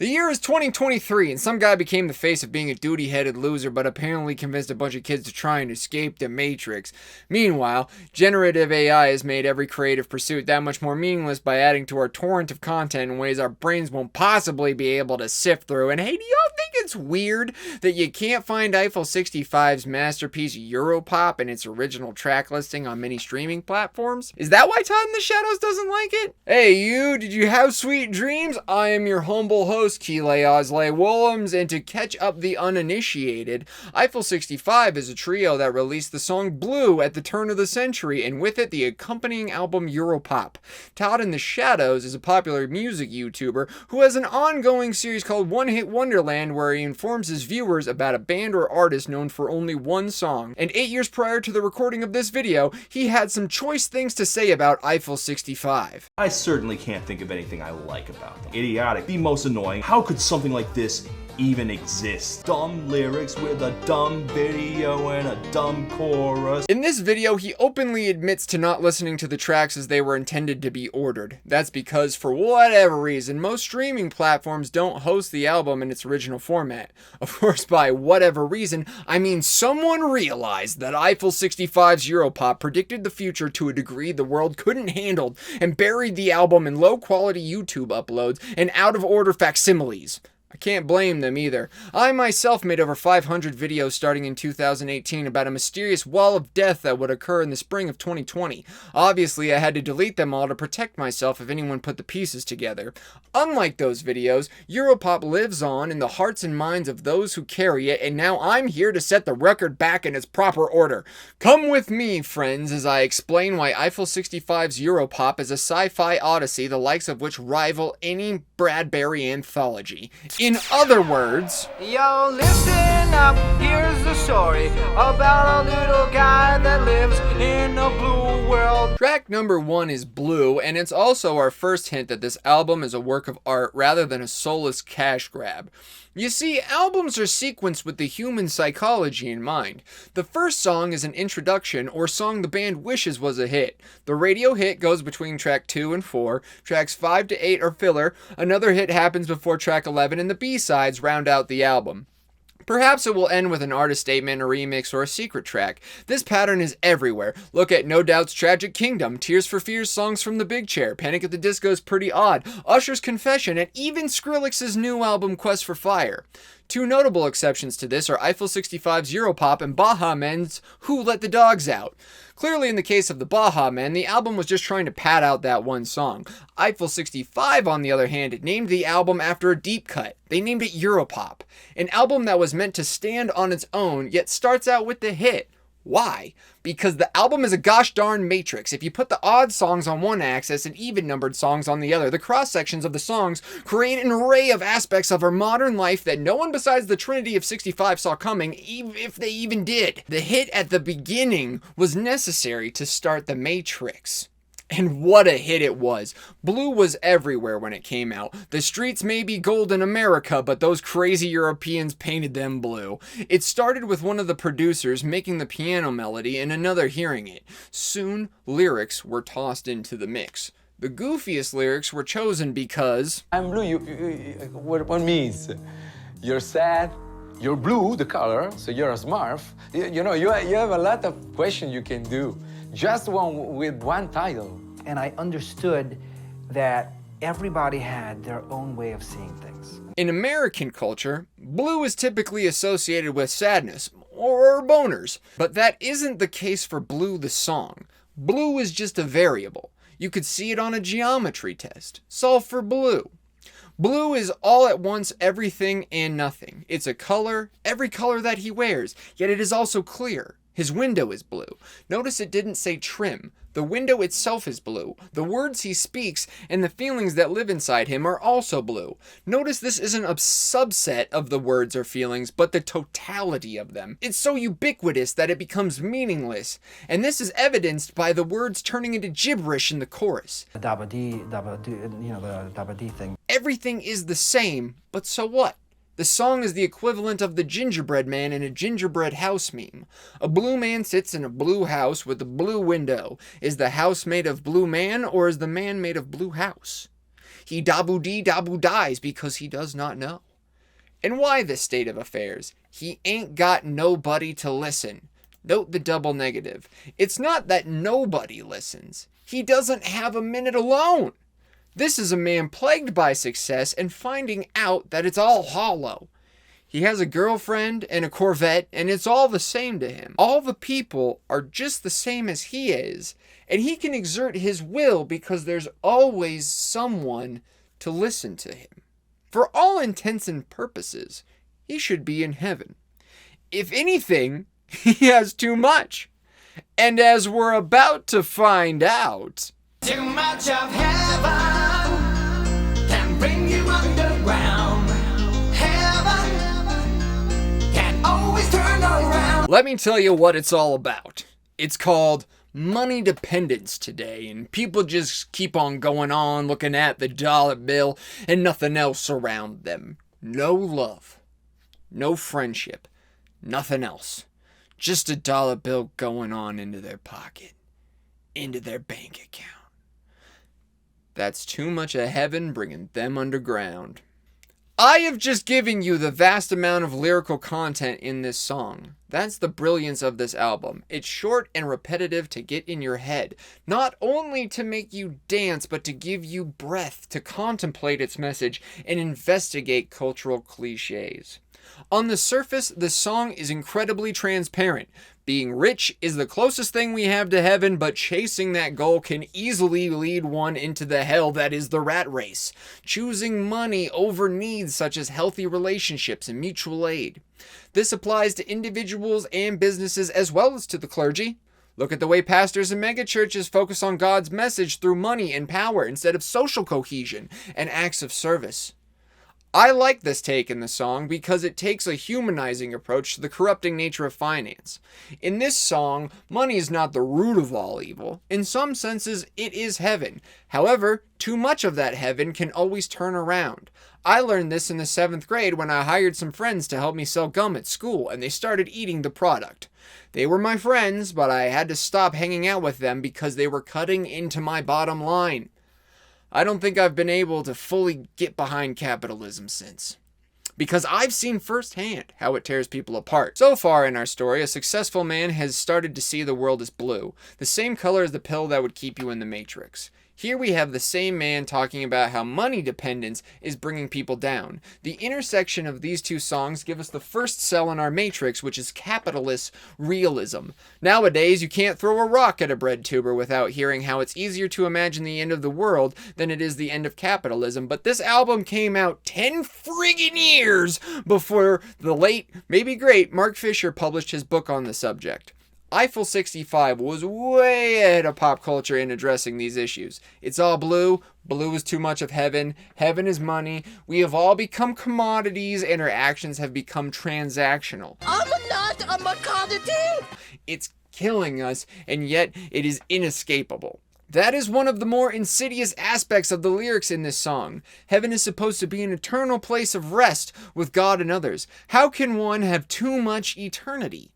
The year is 2023, and some guy became the face of being a duty-headed loser, but apparently convinced a bunch of kids to try and escape the Matrix. Meanwhile, generative AI has made every creative pursuit that much more meaningless by adding to our torrent of content in ways our brains won't possibly be able to sift through. And hey, do y'all think it's weird that you can't find Eiffel 65's masterpiece Europop and its original track listing on many streaming platforms? Is that why Todd in the Shadows doesn't like it? Hey you, did you have sweet dreams? I am your humble host, K-Wullums, and to catch up the uninitiated, Eiffel 65 is a trio that released the song Blue at the turn of the century, and with it the accompanying album Europop. Todd in the Shadows is a popular music YouTuber who has an ongoing series called One Hit Wonderland where he informs his viewers about a band or artist known for only one song. And 8 years prior to the recording of this video, he had some choice things to say about Eiffel 65. I certainly can't think of anything I like about them. Idiotic, the most annoying. How could something like this even exist? Dumb lyrics with a dumb video and a dumb chorus. In this video, he openly admits to not listening to the tracks as they were intended to be ordered. That's because, for whatever reason, most streaming platforms don't host the album in its original format. Of course, by whatever reason, I mean someone realized that Eiffel 65's Europop predicted the future to a degree the world couldn't handle and buried the album in low-quality YouTube uploads and out-of-order facsimiles. I can't blame them either. I myself made over 500 videos starting in 2018 about a mysterious wall of death that would occur in the spring of 2020. Obviously, I had to delete them all to protect myself if anyone put the pieces together. Unlike those videos, Europop lives on in the hearts and minds of those who carry it, and now I'm here to set the record back in its proper order. Come with me, friends, as I explain why Eiffel 65's Europop is a sci-fi odyssey the likes of which rival any Bradbury anthology. In other words, yo, listen up, here's the story about a little guy that lives in a blue world. Track number 1 is Blue, and it's also our first hint that this album is a work of art rather than a soulless cash grab. You see, albums are sequenced with the human psychology in mind. The first song is an introduction or song the band wishes was a hit. The radio hit goes between track 2 and 4, tracks 5 to 8 are filler, another hit happens before track 11, and the B-sides round out the album. Perhaps it will end with an artist statement, a remix, or a secret track. This pattern is everywhere. Look at No Doubt's Tragic Kingdom, Tears for Fears songs from The Big Chair, Panic at the Disco's Pretty Odd, Usher's Confession, and even Skrillex's new album Quest for Fire. Two notable exceptions to this are Eiffel 65's Europop and Baha Men's Who Let the Dogs Out. Clearly, in the case of the Baha Men, the album was just trying to pad out that one song. Eiffel 65, on the other hand, named the album after a deep cut. They named it Europop, an album that was meant to stand on its own, yet starts out with the hit. Why? Because the album is a gosh darn matrix. If you put the odd songs on one axis and even-numbered songs on the other, the cross-sections of the songs create an array of aspects of our modern life that no one besides the Trinity of 65 saw coming, if they even did. The hit at the beginning was necessary to start the matrix. And what a hit it was. Blue was everywhere when it came out. The streets may be gold in America, but those crazy Europeans painted them blue. It started with one of the producers making the piano melody and another hearing it. Soon, lyrics were tossed into the mix. The goofiest lyrics were chosen because... I'm blue, what means? You're sad, you're blue, the color, so you're a Smurf. You know, you have a lot of questions you can do. Just one with one title. And I understood that everybody had their own way of seeing things. In American culture, blue is typically associated with sadness or boners, but that isn't the case for Blue the song. Blue is just a variable. You could see it on a geometry test. Solve for blue. Blue is all at once everything and nothing. It's a color, every color that he wears, yet it is also clear. His window is blue. Notice it didn't say trim. The window itself is blue. The words he speaks and the feelings that live inside him are also blue. Notice this isn't a subset of the words or feelings, but the totality of them. It's so ubiquitous that it becomes meaningless. And this is evidenced by the words turning into gibberish in the chorus. The dabba-dee, you know, the dabba-dee thing. Everything is the same, but so what? The song is the equivalent of the gingerbread man in a gingerbread house meme. A blue man sits in a blue house with a blue window. Is the house made of blue man, or is the man made of blue house? He dabu dies because he does not know. And why this state of affairs? He ain't got nobody to listen. Note the double negative. It's not that nobody listens. He doesn't have a minute alone. This is a man plagued by success and finding out that it's all hollow. He has a girlfriend and a Corvette, and it's all the same to him. All the people are just the same as he is, and he can exert his will because there's always someone to listen to him. For all intents and purposes, he should be in heaven. If anything, he has too much. And as we're about to find out, Too much of heaven can bring you underground. Heaven can always turn around. let me tell you what it's all about. It's called money dependence today, and people just keep on going on looking at the dollar bill and nothing else around them. No love, no friendship, nothing else. Just a dollar bill going on into their pocket, into their bank account. That's too much of heaven bringing them underground. I have just given you the vast amount of lyrical content in this song. That's the brilliance of this album. It's short and repetitive to get in your head, not only to make you dance, but to give you breath to contemplate its message and investigate cultural cliches. On the surface, the song is incredibly transparent. Being rich is the closest thing we have to heaven, but chasing that goal can easily lead one into the hell that is the rat race. Choosing money over needs such as healthy relationships and mutual aid. This applies to individuals and businesses as well as to the clergy. Look at the way pastors and megachurches focus on God's message through money and power instead of social cohesion and acts of service. I like this take in the song because it takes a humanizing approach to the corrupting nature of finance. In this song, money is not the root of all evil. In some senses, it is heaven. However, too much of that heaven can always turn around. I learned this in the 7th grade when I hired some friends to help me sell gum at school, and they started eating the product. They were my friends, but I had to stop hanging out with them because they were cutting into my bottom line. I don't think I've been able to fully get behind capitalism since, because I've seen firsthand how it tears people apart. So far in our story, a successful man has started to see the world as blue, the same color as the pill that would keep you in the Matrix. Here we have the same man talking about how money dependence is bringing people down. The intersection of these two songs give us the first cell in our matrix, which is capitalist realism. Nowadays, you can't throw a rock at a bread tuber without hearing how it's easier to imagine the end of the world than it is the end of capitalism. But this album came out 10 friggin' years before the late, maybe great, Mark Fisher published his book on the subject. Eiffel 65 was way ahead of pop culture in addressing these issues. It's all blue. Blue is too much of heaven. Heaven is money. We have all become commodities and our actions have become transactional. I'm not a commodity! It's killing us, and yet it is inescapable. That is one of the more insidious aspects of the lyrics in this song. Heaven is supposed to be an eternal place of rest with God and others. How can one have too much eternity?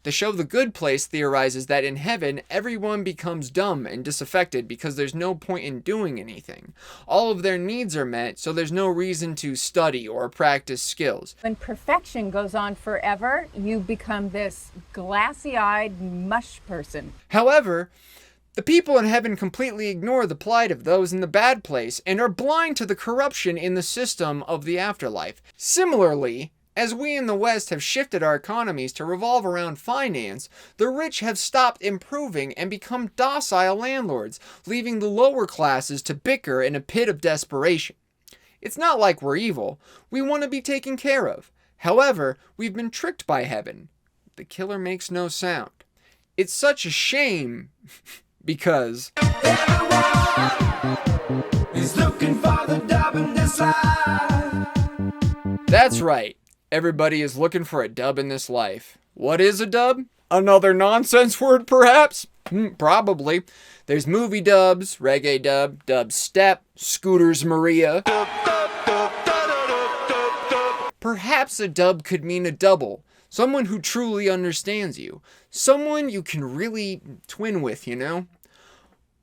The show The Good Place theorizes that in heaven, everyone becomes dumb and disaffected because there's no point in doing anything. All of their needs are met, so there's no reason to study or practice skills. When perfection goes on forever, you become this glassy-eyed mush person. However, the people in heaven completely ignore the plight of those in the bad place and are blind to the corruption in the system of the afterlife. Similarly, as we in the West have shifted our economies to revolve around finance, the rich have stopped improving and become docile landlords, leaving the lower classes to bicker in a pit of desperation. It's not like we're evil. We want to be taken care of. However, we've been tricked by heaven. The killer makes no sound. It's such a shame because Everyone is looking for the dub in this life. that's right. Everybody is looking for a dub in this life. What is a dub? Another nonsense word, perhaps? Probably. There's movie dubs, reggae dub, dubstep, Scooters Maria. Perhaps a dub could mean a double. Someone who truly understands you. Someone you can really twin with, you know?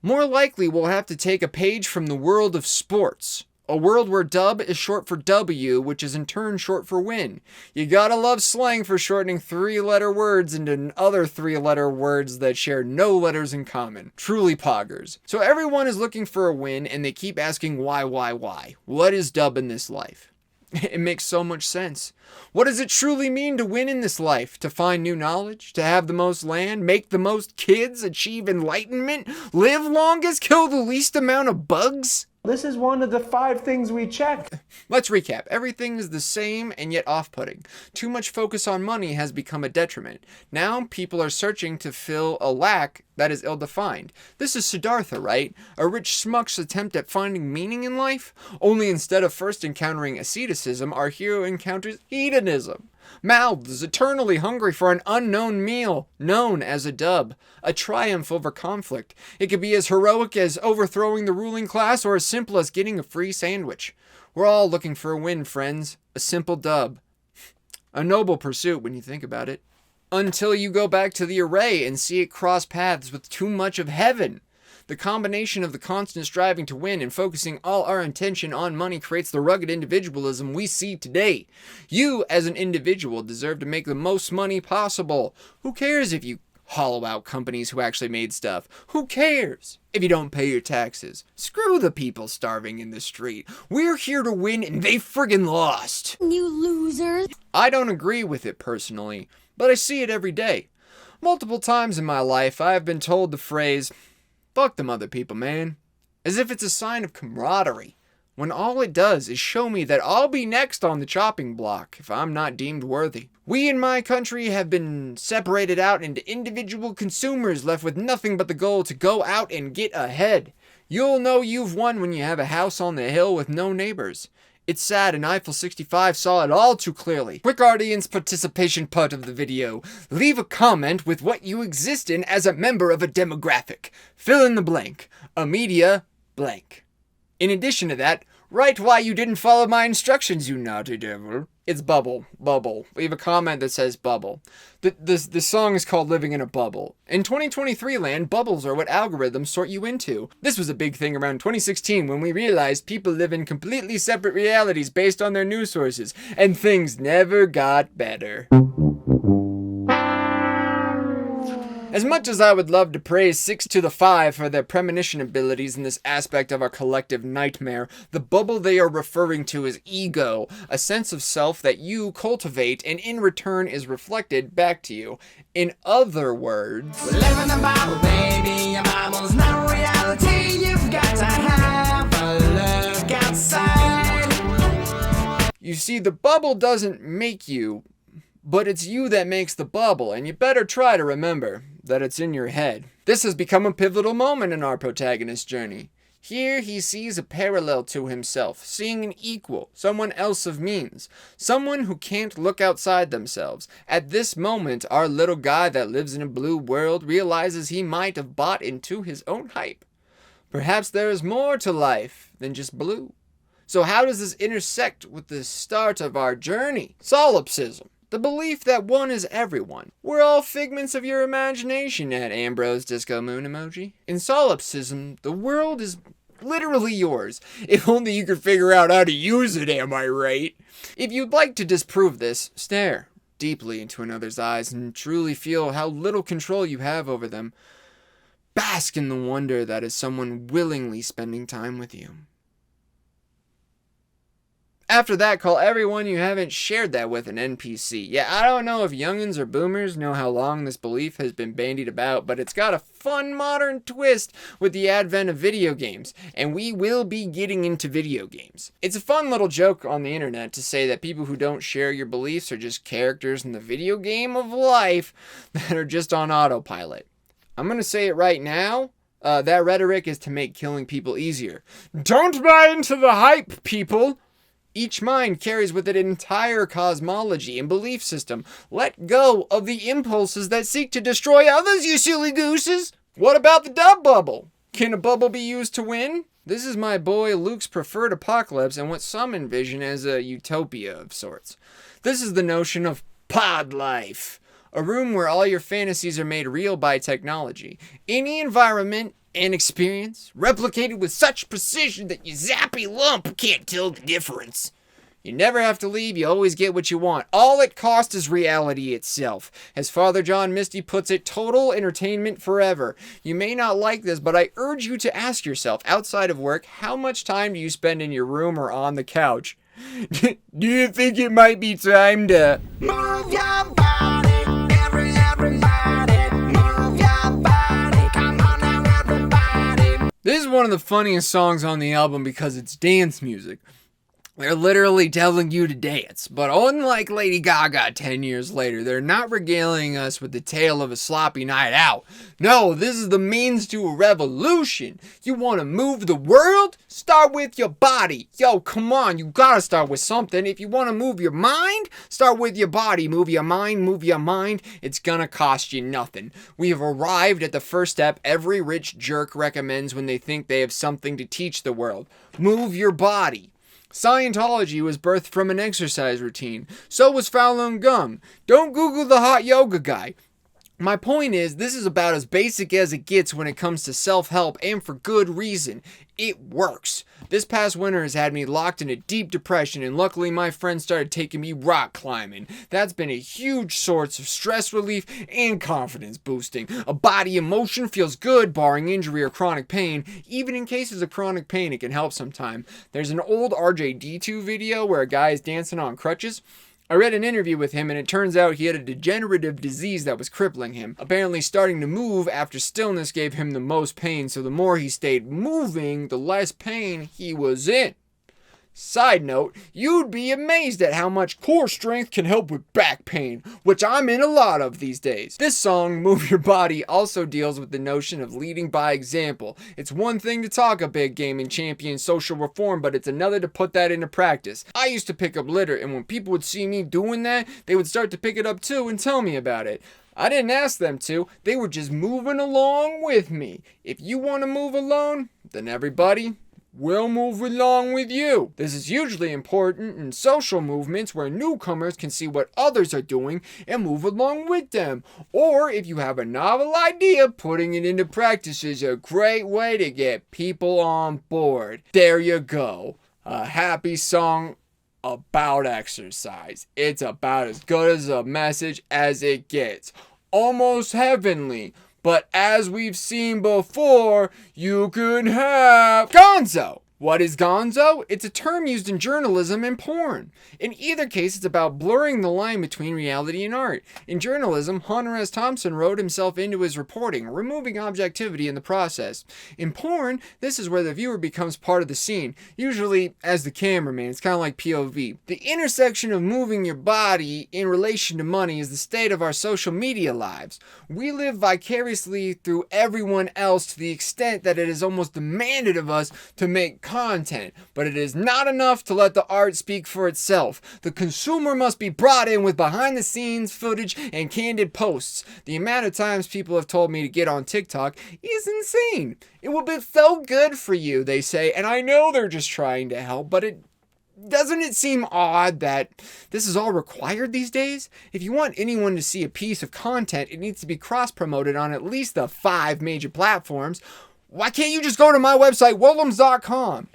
More likely, we'll have to take a page from the world of sports. A world where dub is short for W, which is in turn short for win. You gotta love slang for shortening 3-letter words into other 3-letter words that share no letters in common. Truly poggers. So everyone is looking for a win, and they keep asking why? What is dub in this life? It makes so much sense. What does it truly mean to win in this life? To find new knowledge? To have the most land? Make the most kids? Achieve enlightenment? Live longest? Kill the least amount of bugs? This is one of the 5 things we check. Let's recap. Everything is the same and yet off-putting. Too much focus on money has become a detriment. Now people are searching to fill a lack that is ill-defined. This is Siddhartha, right? A rich schmuck's attempt at finding meaning in life? Only instead of first encountering asceticism, our hero encounters hedonism. Mouths eternally hungry for an unknown meal, known as a dub. A triumph over conflict. It could be as heroic as overthrowing the ruling class or as simple as getting a free sandwich. We're all looking for a win, friends. A simple dub. A noble pursuit when you think about it. Until you go back to the array and see it cross paths with too much of heaven. The combination of the constant striving to win and focusing all our attention on money creates the rugged individualism we see today. You, as an individual, deserve to make the most money possible. Who cares if you hollow out companies who actually made stuff? Who cares if you don't pay your taxes? Screw the people starving in the street. We're here to win and they friggin' lost. You losers. I don't agree with it personally, but I see it every day. Multiple times in my life, I have been told the phrase, "Fuck them other people, man," as if it's a sign of camaraderie, when all it does is show me that I'll be next on the chopping block if I'm not deemed worthy. We in my country have been separated out into individual consumers left with nothing but the goal to go out and get ahead. You'll know you've won when you have a house on the hill with no neighbors. It's sad, and Eiffel 65 saw it all too clearly. Quick audience participation part of the video. Leave a comment with what you exist in as a member of a demographic. Fill in the blank. A media blank. In addition to that, write why you didn't follow my instructions, you naughty devil. It's bubble. Leave a comment that says bubble. The song is called Living in a Bubble. In 2023 land, bubbles are what algorithms sort you into. This was a big thing around 2016 when we realized people live in completely separate realities based on their news sources, and things never got better. As much as I would love to praise 6 to the 5 for their premonition abilities in this aspect of our collective nightmare, the bubble they are referring to is ego, a sense of self that you cultivate and in return is reflected back to you. In other words, We're living a Bible, baby. Your Bible's not reality. You've got to have a look outside. you see, the bubble doesn't make you, but it's you that makes the bubble, and you better try to remember that it's in your head. This has become a pivotal moment in our protagonist's journey. Here he sees a parallel to himself, seeing an equal, someone else of means, someone who can't look outside themselves. At this moment, our little guy that lives in a blue world realizes he might have bought into his own hype. Perhaps there is more to life than just blue. So how does this intersect with the start of our journey? Solipsism. The belief that one is everyone. We're all figments of your imagination at Ambrose Disco Moon emoji. In solipsism, the world is literally yours. If only you could figure out how to use it, am I right? If you'd like to disprove this, stare deeply into another's eyes and truly feel how little control you have over them. Bask in the wonder that is someone willingly spending time with you. After that, call everyone you haven't shared that with an NPC. Yeah, I don't know if youngins or boomers know how long this belief has been bandied about, but it's got a fun modern twist with the advent of video games, and we will be getting into video games. It's a fun little joke on the internet to say that people who don't share your beliefs are just characters in the video game of life that are just on autopilot. I'm gonna say it right now. That rhetoric is to make killing people easier. Don't buy into the hype, people! Each mind carries with it an entire cosmology and belief system. Let go of the impulses that seek to destroy others, you silly gooses! What about the dub bubble? Can a bubble be used to win? This is my boy Luke's preferred apocalypse and what some envision as a utopia of sorts. This is the notion of pod life. A room where all your fantasies are made real by technology. Any environment, and experience, replicated with such precision that your zappy lump can't tell the difference. You never have to leave, you always get what you want. All it costs is reality itself. As Father John Misty puts it, total entertainment forever. You may not like this, but I urge you to ask yourself, outside of work, how much time do you spend in your room or on the couch? Do you think it might be time to Move your body, everybody. Move your body, come on now, everybody. This is one of the funniest songs on the album because it's dance music. They're literally telling you to dance, but unlike Lady Gaga 10 years later, they're not regaling us with the tale of a sloppy night out. No, this is the means to a revolution. You want to move the world? Start with your body. Yo, come on, you gotta start with something. If you want to move your mind, start with your body. Move your mind, move your mind. It's gonna cost you nothing. We have arrived at the first step every rich jerk recommends when they think they have something to teach the world. Move your body. Scientology was birthed from an exercise routine. So was Falun Gong. Don't Google the hot yoga guy. My point is, this is about as basic as it gets when it comes to self-help, and for good reason. It works. This past winter has had me locked in a deep depression, and luckily my friends started taking me rock climbing. That's been a huge source of stress relief and confidence boosting. A body in motion feels good, barring injury or chronic pain. Even in cases of chronic pain, it can help sometime. There's an old RJD2 video where a guy is dancing on crutches. I read an interview with him, and it turns out he had a degenerative disease that was crippling him. Apparently starting to move after stillness gave him the most pain, so the more he stayed moving, the less pain he was in. Side note, you'd be amazed at how much core strength can help with back pain, which I'm in a lot of these days. This song, Move Your Body, also deals with the notion of leading by example. It's one thing to talk a big game and champion social reform, but it's another to put that into practice. I used to pick up litter, and when people would see me doing that, they would start to pick it up too and tell me about it. I didn't ask them to, they were just moving along with me. If you want to move alone, then everybody will move along with you. This is hugely important in social movements where newcomers can see what others are doing and move along with them. Or if you have a novel idea, putting it into practice is a great way to get people on board. There you go. A happy song about exercise. It's about as good as a message as it gets. Almost heavenly. But as we've seen before, you can have gonzo. What is gonzo? It's a term used in journalism and porn. In either case, it's about blurring the line between reality and art. In journalism, Hunter S. Thompson wrote himself into his reporting, removing objectivity in the process. In porn, this is where the viewer becomes part of the scene, usually as the cameraman. It's kind of like POV. The intersection of moving your body in relation to money is the state of our social media lives. We live vicariously through everyone else to the extent that it is almost demanded of us to make content, but it is not enough to let the art speak for itself. The consumer must be brought in with behind the scenes footage and candid posts. The amount of times people have told me to get on TikTok is insane. It will be so good for you, they say, and I know they're just trying to help, but doesn't it seem odd that this is all required these days? If you want anyone to see a piece of content, it needs to be cross-promoted on at least the 5 major platforms. Why can't you just go to my website, K-Wullums.com?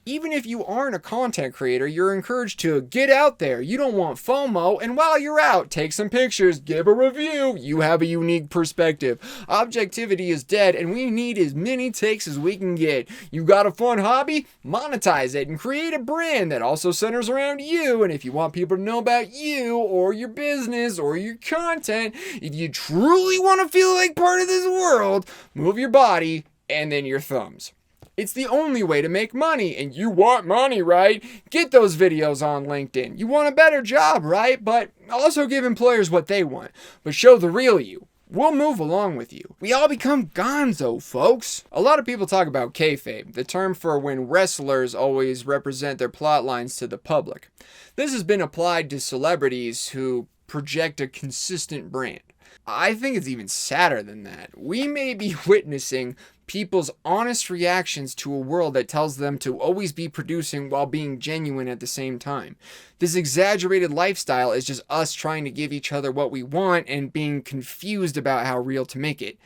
Even if you aren't a content creator, you're encouraged to get out there. You don't want FOMO, and while you're out, take some pictures, give a review. You have a unique perspective. Objectivity is dead, and we need as many takes as we can get. You got a fun hobby? Monetize it and create a brand that also centers around you. And if you want people to know about you or your business or your content, if you truly want to feel like part of this world, move your body and then your thumbs. It's the only way to make money, and you want money, right? Get those videos on LinkedIn. You want a better job, right? But also give employers what they want, but show the real you. We'll move along with you. We all become gonzo, folks. A lot of people talk about kayfabe, the term for when wrestlers always represent their plot lines to the public. This has been applied to celebrities who project a consistent brand. I think it's even sadder than that. We may be witnessing people's honest reactions to a world that tells them to always be producing while being genuine at the same time. This exaggerated lifestyle is just us trying to give each other what we want and being confused about how real to make it.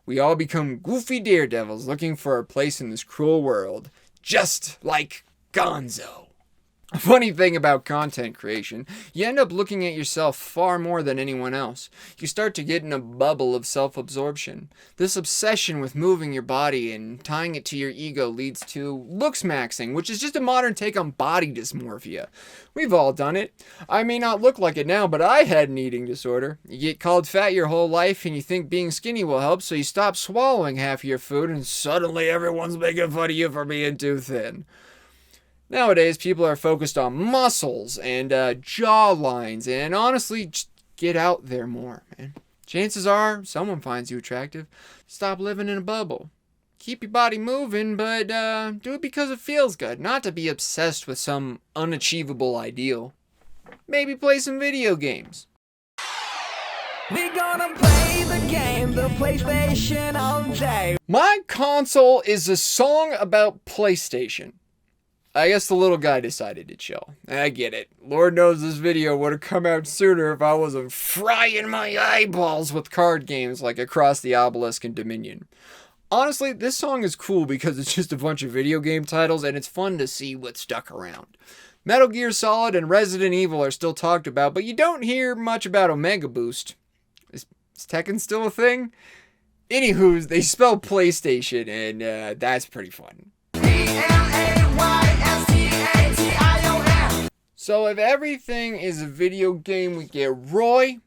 We all become goofy daredevils looking for a place in this cruel world. Just like Gonzo. A funny thing about content creation, you end up looking at yourself far more than anyone else. You start to get in a bubble of self-absorption. This obsession with moving your body and tying it to your ego leads to looks maxing, which is just a modern take on body dysmorphia. We've all done it. I may not look like it now, but I had an eating disorder. You get called fat your whole life and you think being skinny will help, so you stop swallowing half your food and suddenly everyone's making fun of you for being too thin. Nowadays, people are focused on muscles and jaw lines, and honestly, just get out there more, man. Chances are, someone finds you attractive. Stop living in a bubble. Keep your body moving, but do it because it feels good, not to be obsessed with some unachievable ideal. Maybe play some video games. We gonna play the game, the PlayStation all day. My Console is a song about PlayStation. I guess the little guy decided to chill. I get it. Lord knows this video would have come out sooner if I wasn't frying my eyeballs with card games like Across the Obelisk and Dominion. Honestly, this song is cool because it's just a bunch of video game titles and it's fun to see what stuck around. Metal Gear Solid and Resident Evil are still talked about, but you don't hear much about Omega Boost. Is Tekken still a thing? Anywho, they spell PlayStation and that's pretty fun. So if everything is a video game, we get Roy.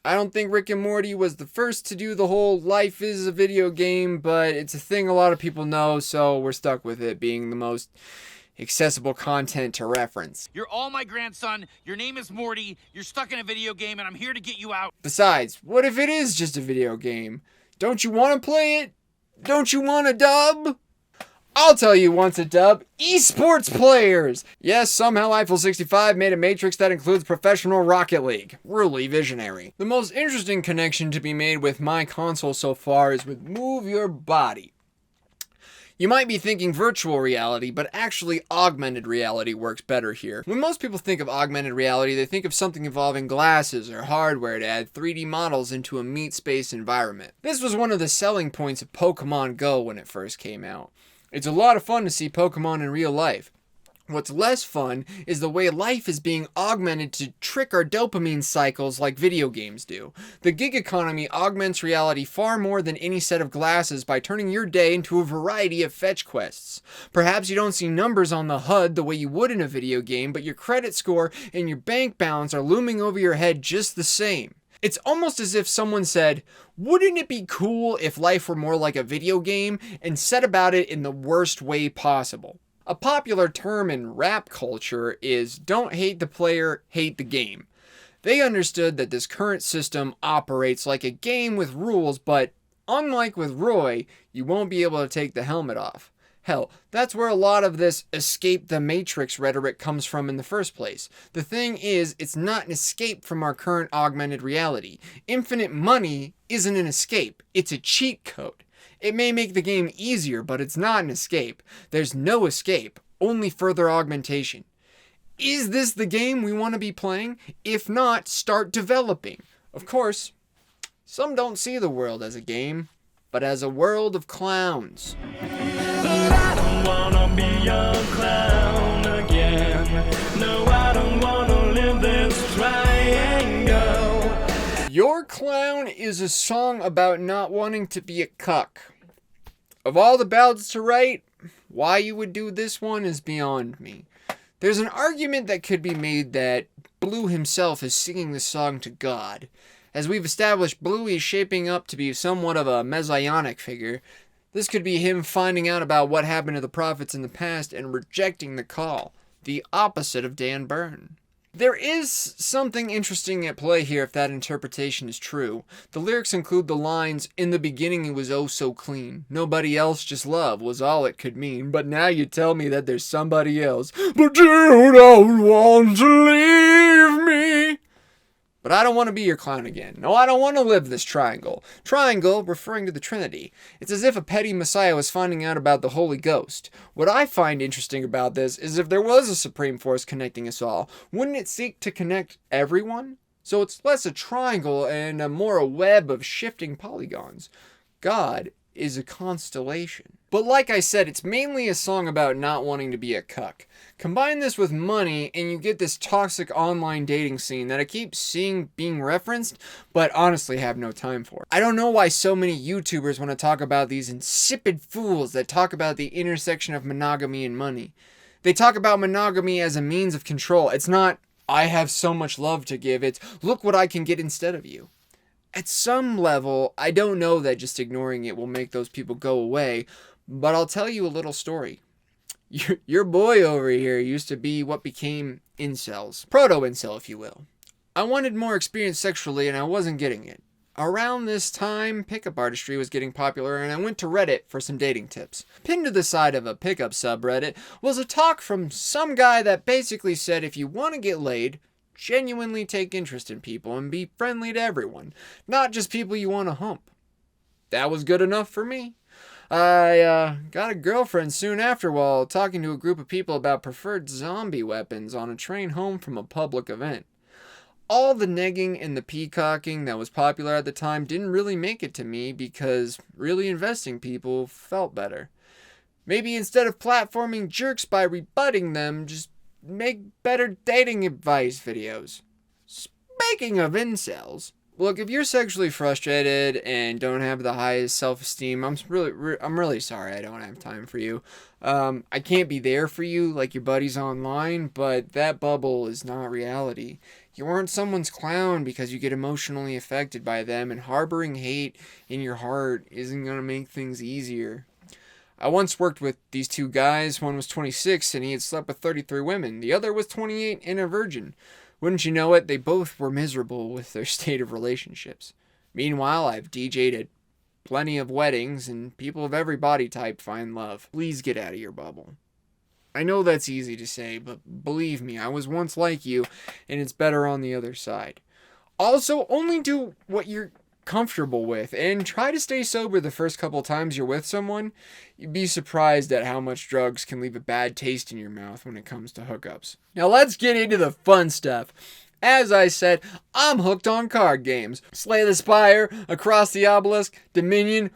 I don't think Rick and Morty was the first to do the whole life is a video game, but it's a thing a lot of people know, so we're stuck with it being the most accessible content to reference. You're all my grandson, your name is Morty, you're stuck in a video game, and I'm here to get you out. Besides, what if it is just a video game? Don't you want to play it? Don't you want a dub? I'll tell you once a dub, esports players! Yes, somehow Eiffel 65 made a matrix that includes professional Rocket League. Really visionary. The most interesting connection to be made with My Console so far is with Move Your Body. You might be thinking virtual reality, but actually augmented reality works better here. When most people think of augmented reality, they think of something involving glasses or hardware to add 3D models into a meat space environment. This was one of the selling points of Pokemon Go when it first came out. It's a lot of fun to see Pokemon in real life. What's less fun is the way life is being augmented to trick our dopamine cycles like video games do. The gig economy augments reality far more than any set of glasses by turning your day into a variety of fetch quests. Perhaps you don't see numbers on the HUD the way you would in a video game, but your credit score and your bank balance are looming over your head just the same. It's almost as if someone said, wouldn't it be cool if life were more like a video game, and set about it in the worst way possible? A popular term in rap culture is don't hate the player, hate the game. They understood that this current system operates like a game with rules, but unlike with Roy, you won't be able to take the helmet off. Hell, that's where a lot of this escape the matrix rhetoric comes from in the first place. The thing is, it's not an escape from our current augmented reality. Infinite money isn't an escape, it's a cheat code. It may make the game easier, but it's not an escape. There's no escape, only further augmentation. Is this the game we want to be playing? If not, start developing. Of course, some don't see the world as a game, but as a world of clowns. I don't wanna be a clown again. No, I don't wanna live this triangle. Your Clown is a song about not wanting to be a cuck. Of all the ballads to write, why you would do this one is beyond me. There's an argument that could be made that Blue himself is singing the song to God. As we've established, Blue is shaping up to be somewhat of a messianic figure. This could be him finding out about what happened to the prophets in the past and rejecting the call, the opposite of Dan Byrne. There is something interesting at play here if that interpretation is true. The lyrics include the lines, "In the beginning it was oh so clean. Nobody else, just love," was all it could mean. But now you tell me that there's somebody else. But you don't want to leave me. But I don't want to be your clown again. No, I don't want to live this triangle. Triangle, referring to the Trinity. It's as if a petty messiah was finding out about the Holy Ghost. What I find interesting about this is if there was a supreme force connecting us all, wouldn't it seek to connect everyone? So it's less a triangle and more a web of shifting polygons. God is a constellation. But like I said, it's mainly a song about not wanting to be a cuck. Combine this with money and you get this toxic online dating scene that I keep seeing being referenced, but honestly have no time for. I don't know why so many YouTubers want to talk about these insipid fools that talk about the intersection of monogamy and money. They talk about monogamy as a means of control. It's not, I have so much love to give, it's, look what I can get instead of you. At some level, I don't know that just ignoring it will make those people go away, but I'll tell you a little story. Your boy over here used to be what became incels. Proto-incel, if you will. I wanted more experience sexually and I wasn't getting it. Around this time, pickup artistry was getting popular and I went to Reddit for some dating tips. Pinned to the side of a pickup subreddit was a talk from some guy that basically said if you want to get laid, genuinely take interest in people and be friendly to everyone, not just people you want to hump. That was good enough for me. I got a girlfriend soon after while talking to a group of people about preferred zombie weapons on a train home from a public event. All the negging and the peacocking that was popular at the time didn't really make it to me because really investing people felt better. Maybe instead of platforming jerks by rebutting them, just make better dating advice videos. Speaking of incels, look, if you're sexually frustrated and don't have the highest self-esteem, I'm really sorry I don't have time for you. I can't be there for you like your buddies online, but that bubble is not reality. You aren't someone's clown because you get emotionally affected by them, and harboring hate in your heart isn't going to make things easier. I once worked with these two guys. One was 26 and he had slept with 33 women. The other was 28 and a virgin. Wouldn't you know it, they both were miserable with their state of relationships. Meanwhile, I've DJ'd at plenty of weddings and people of every body type find love. Please get out of your bubble. I know that's easy to say, but believe me, I was once like you and it's better on the other side. Also, only do what you're comfortable with and try to stay sober the first couple times you're with someone. You'd be surprised at how much drugs can leave a bad taste in your mouth when it comes to hookups. Now let's get into the fun stuff. As I said, I'm hooked on card games. Slay the Spire, Across the Obelisk, Dominion.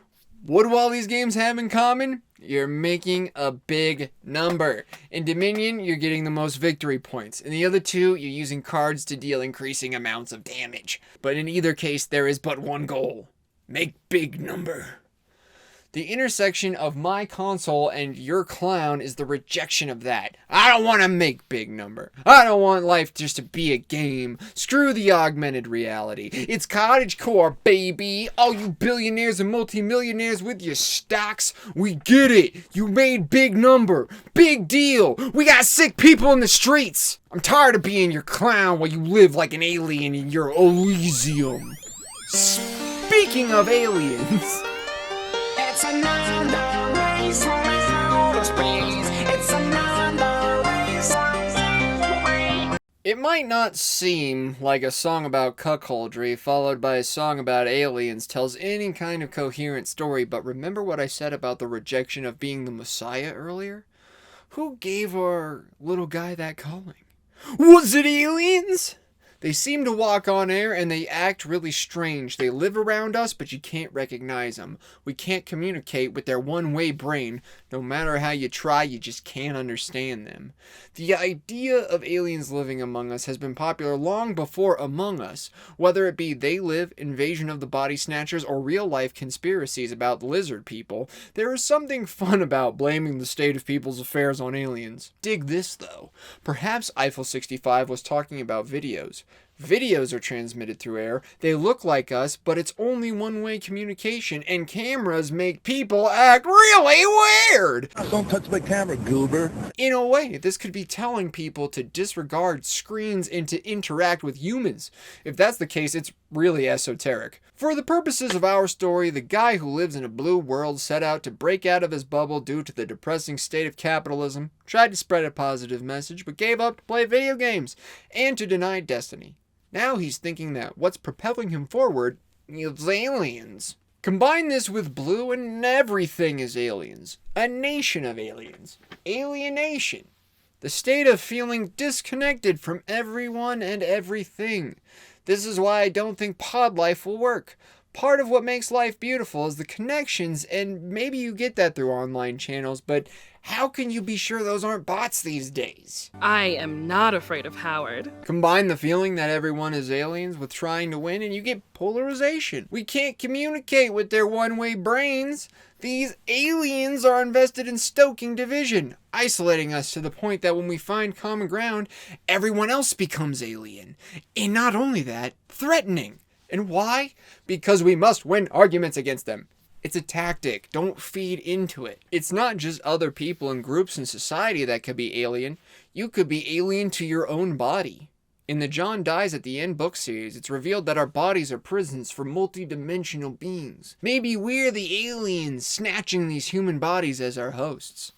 What do all these games have in common? You're making a big number. In Dominion, you're getting the most victory points. In the other two, you're using cards to deal increasing amounts of damage. But in either case, there is but one goal. Make big number. The intersection of my console and your clown is the rejection of that. I don't want to make big number. I don't want life just to be a game. Screw the augmented reality. It's cottagecore, baby. All you billionaires and multimillionaires with your stocks, we get it. You made big number. Big deal. We got sick people in the streets. I'm tired of being your clown while you live like an alien in your Elysium. Speaking of aliens... It's another race from outer space. It's another race. It might not seem like a song about cuckoldry followed by a song about aliens tells any kind of coherent story, but remember what I said about the rejection of being the Messiah earlier? Who gave our little guy that calling? Was it aliens? They seem to walk on air and they act really strange. They live around us, but you can't recognize them. We can't communicate with their one-way brain. No matter how you try, you just can't understand them. The idea of aliens living among us has been popular long before Among Us. Whether it be They Live, Invasion of the Body Snatchers, or real-life conspiracies about lizard people, there is something fun about blaming the state of people's affairs on aliens. Dig this, though. Perhaps Eiffel 65 was talking about videos. Videos are transmitted through air. They look like us, but it's only one-way communication, and cameras make people act really weird. Don't touch my camera, goober. In a way, this could be telling people to disregard screens and to interact with humans. If that's the case, it's really esoteric. For the purposes of our story, the guy who lives in a blue world set out to break out of his bubble due to the depressing state of capitalism, tried to spread a positive message, but gave up to play video games and to deny destiny. Now he's thinking that what's propelling him forward is aliens. Combine this with Blue and everything is aliens. A nation of aliens. Alienation. The state of feeling disconnected from everyone and everything. This is why I don't think pod life will work. Part of what makes life beautiful is the connections, and maybe you get that through online channels, but how can you be sure those aren't bots these days? I am not afraid of Howard. Combine the feeling that everyone is aliens with trying to win, and you get polarization. We can't communicate with their one-way brains. These aliens are invested in stoking division, isolating us to the point that when we find common ground, everyone else becomes alien. And not only that, threatening. And why? Because we must win arguments against them. It's a tactic. Don't feed into it. It's not just other people and groups in society that could be alien. You could be alien to your own body. In the John Dies at the End book series, it's revealed that our bodies are prisons for multi-dimensional beings. Maybe we're the aliens snatching these human bodies as our hosts.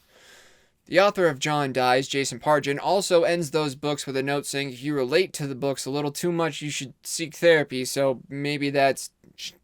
The author of John Dies, Jason Pargin, also ends those books with a note saying if you relate to the books a little too much, you should seek therapy, so maybe that's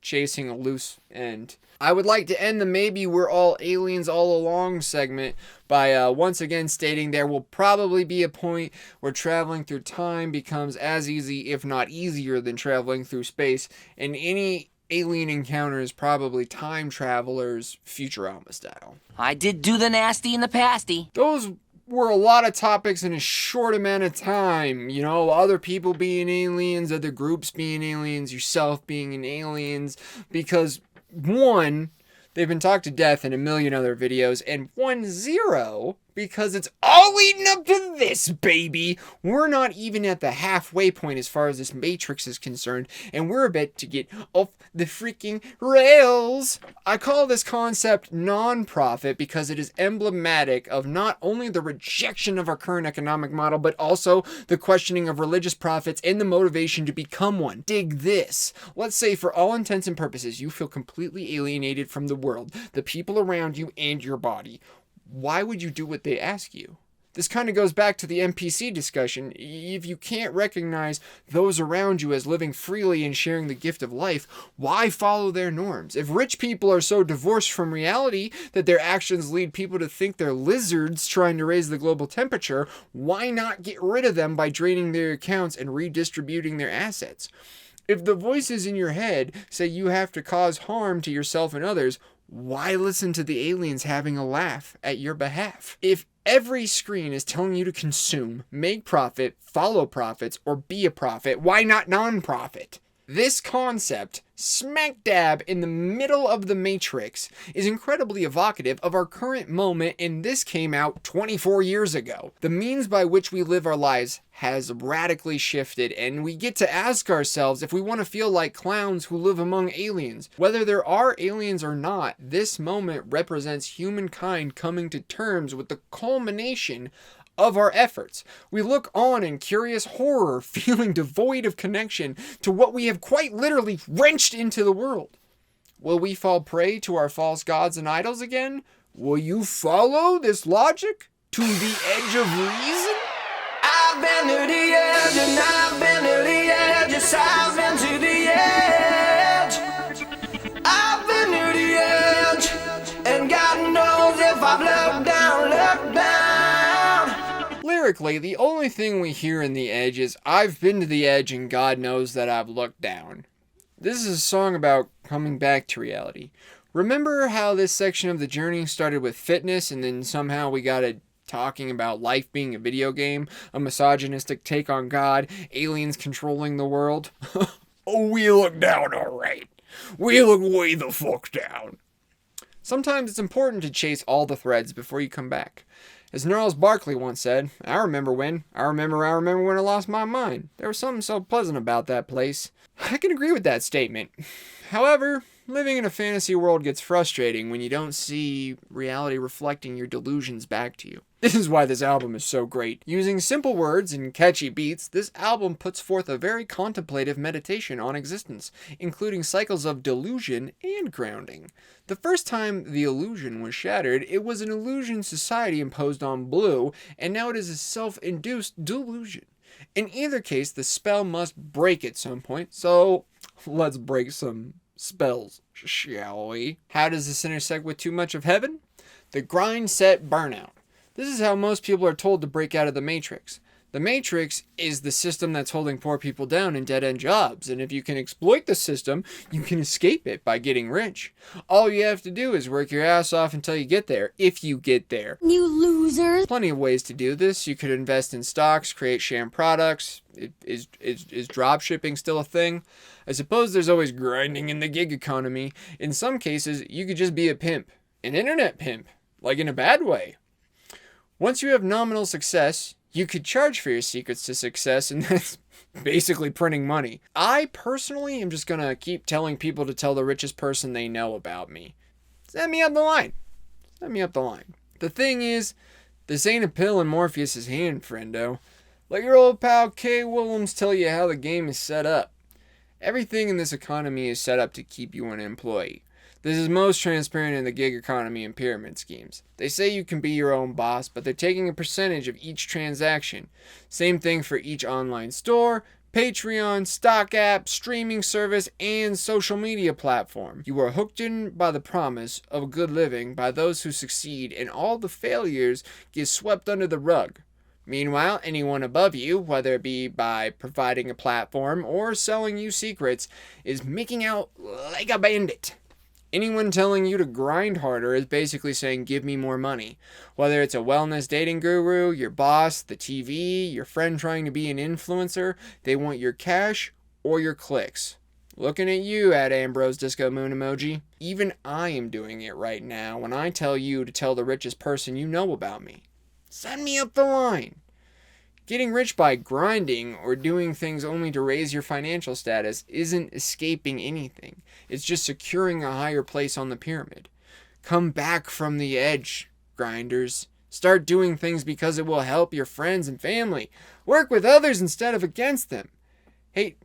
chasing a loose end. I would like to end the maybe we're all aliens all along segment by once again stating there will probably be a point where traveling through time becomes as easy, if not easier, than traveling through space, and any alien encounter is probably time travelers Futurama style. I did do the nasty and the pasty. Those were a lot of topics in a short amount of time. You know, other people being aliens, other groups being aliens, yourself being an aliens, because one, they've been talked to death in a million other videos, and 1-0 because it's all leading up to this, baby. We're not even at the halfway point as far as this Matrix is concerned, and we're about to get off the freaking rails. I call this concept non-profit because it is emblematic of not only the rejection of our current economic model, but also the questioning of religious profits and the motivation to become one. Dig this. Let's say for all intents and purposes, you feel completely alienated from the world, the people around you, and your body. Why would you do what they ask you? This kind of goes back to the NPC discussion. If you can't recognize those around you as living freely and sharing the gift of life, why follow their norms? If rich people are so divorced from reality that their actions lead people to think they're lizards trying to raise the global temperature, why not get rid of them by draining their accounts and redistributing their assets? If the voices in your head say you have to cause harm to yourself and others, why listen to the aliens having a laugh at your behalf? If every screen is telling you to consume, make profit, follow profits, or be a prophet, why not non-profit? This concept, smack dab in the middle of the Matrix, is incredibly evocative of our current moment, and this came out 24 years ago. The means by which we live our lives has radically shifted, and we get to ask ourselves if we want to feel like clowns who live among aliens. Whether there are aliens or not, this moment represents humankind coming to terms with the culmination of our efforts. We look on in curious horror, feeling devoid of connection to what we have quite literally wrenched into the world. Will we fall prey to our false gods and idols again? Will you follow this logic to the edge of reason? I've been to the edge and I've been to the edge. Yes, I've been to the edge. I've been to the edge, and God knows if I've looked down, looked down. Lyrically, the only thing we hear in The Edge is, I've been to the edge and God knows that I've looked down. This is a song about coming back to reality. Remember how this section of the journey started with fitness and then somehow we got it talking about life being a video game, a misogynistic take on God, aliens controlling the world? Oh, we look down, alright. We look way the fuck down. Sometimes it's important to chase all the threads before you come back. As Gnarls Barkley once said, I remember when I lost my mind. There was something so pleasant about that place. I can agree with that statement. However, living in a fantasy world gets frustrating when you don't see reality reflecting your delusions back to you. This is why this album is so great. Using simple words and catchy beats, this album puts forth a very contemplative meditation on existence, including cycles of delusion and grounding. The first time the illusion was shattered, it was an illusion society imposed on Blue, and now it is a self-induced delusion. In either case, the spell must break at some point, so let's break some spells, shall we? How does this intersect with too much of heaven? The grind set burnout. This is how most people are told to break out of the Matrix. The Matrix is the system that's holding poor people down in dead-end jobs, and if you can exploit the system, you can escape it by getting rich. All you have to do is work your ass off until you get there, if you get there. You loser. Plenty of ways to do this. You could invest in stocks, create sham products. Is drop shipping still a thing? I suppose there's always grinding in the gig economy. In some cases, you could just be a pimp. An internet pimp. Like in a bad way. Once you have nominal success, you could charge for your secrets to success, and that's basically printing money. I personally am just gonna keep telling people to tell the richest person they know about me. Send me up the line. Send me up the line. The thing is, this ain't a pill in Morpheus's hand, friendo. Let your old pal K-Wullums tell you how the game is set up. Everything in this economy is set up to keep you an employee. This is most transparent in the gig economy and pyramid schemes. They say you can be your own boss, but they're taking a percentage of each transaction. Same thing for each online store, Patreon, stock app, streaming service, and social media platform. You are hooked in by the promise of a good living by those who succeed, and all the failures get swept under the rug. Meanwhile, anyone above you, whether it be by providing a platform or selling you secrets, is making out like a bandit. Anyone telling you to grind harder is basically saying, give me more money. Whether it's a wellness dating guru, your boss, the TV, your friend trying to be an influencer, they want your cash or your clicks. Looking at you, at Ambrose Disco Moon Emoji. Even I am doing it right now when I tell you to tell the richest person you know about me. Send me up the line. Getting rich by grinding or doing things only to raise your financial status isn't escaping anything. It's just securing a higher place on the pyramid. Come back from the edge, grinders. Start doing things because it will help your friends and family. Work with others instead of against them. Hey,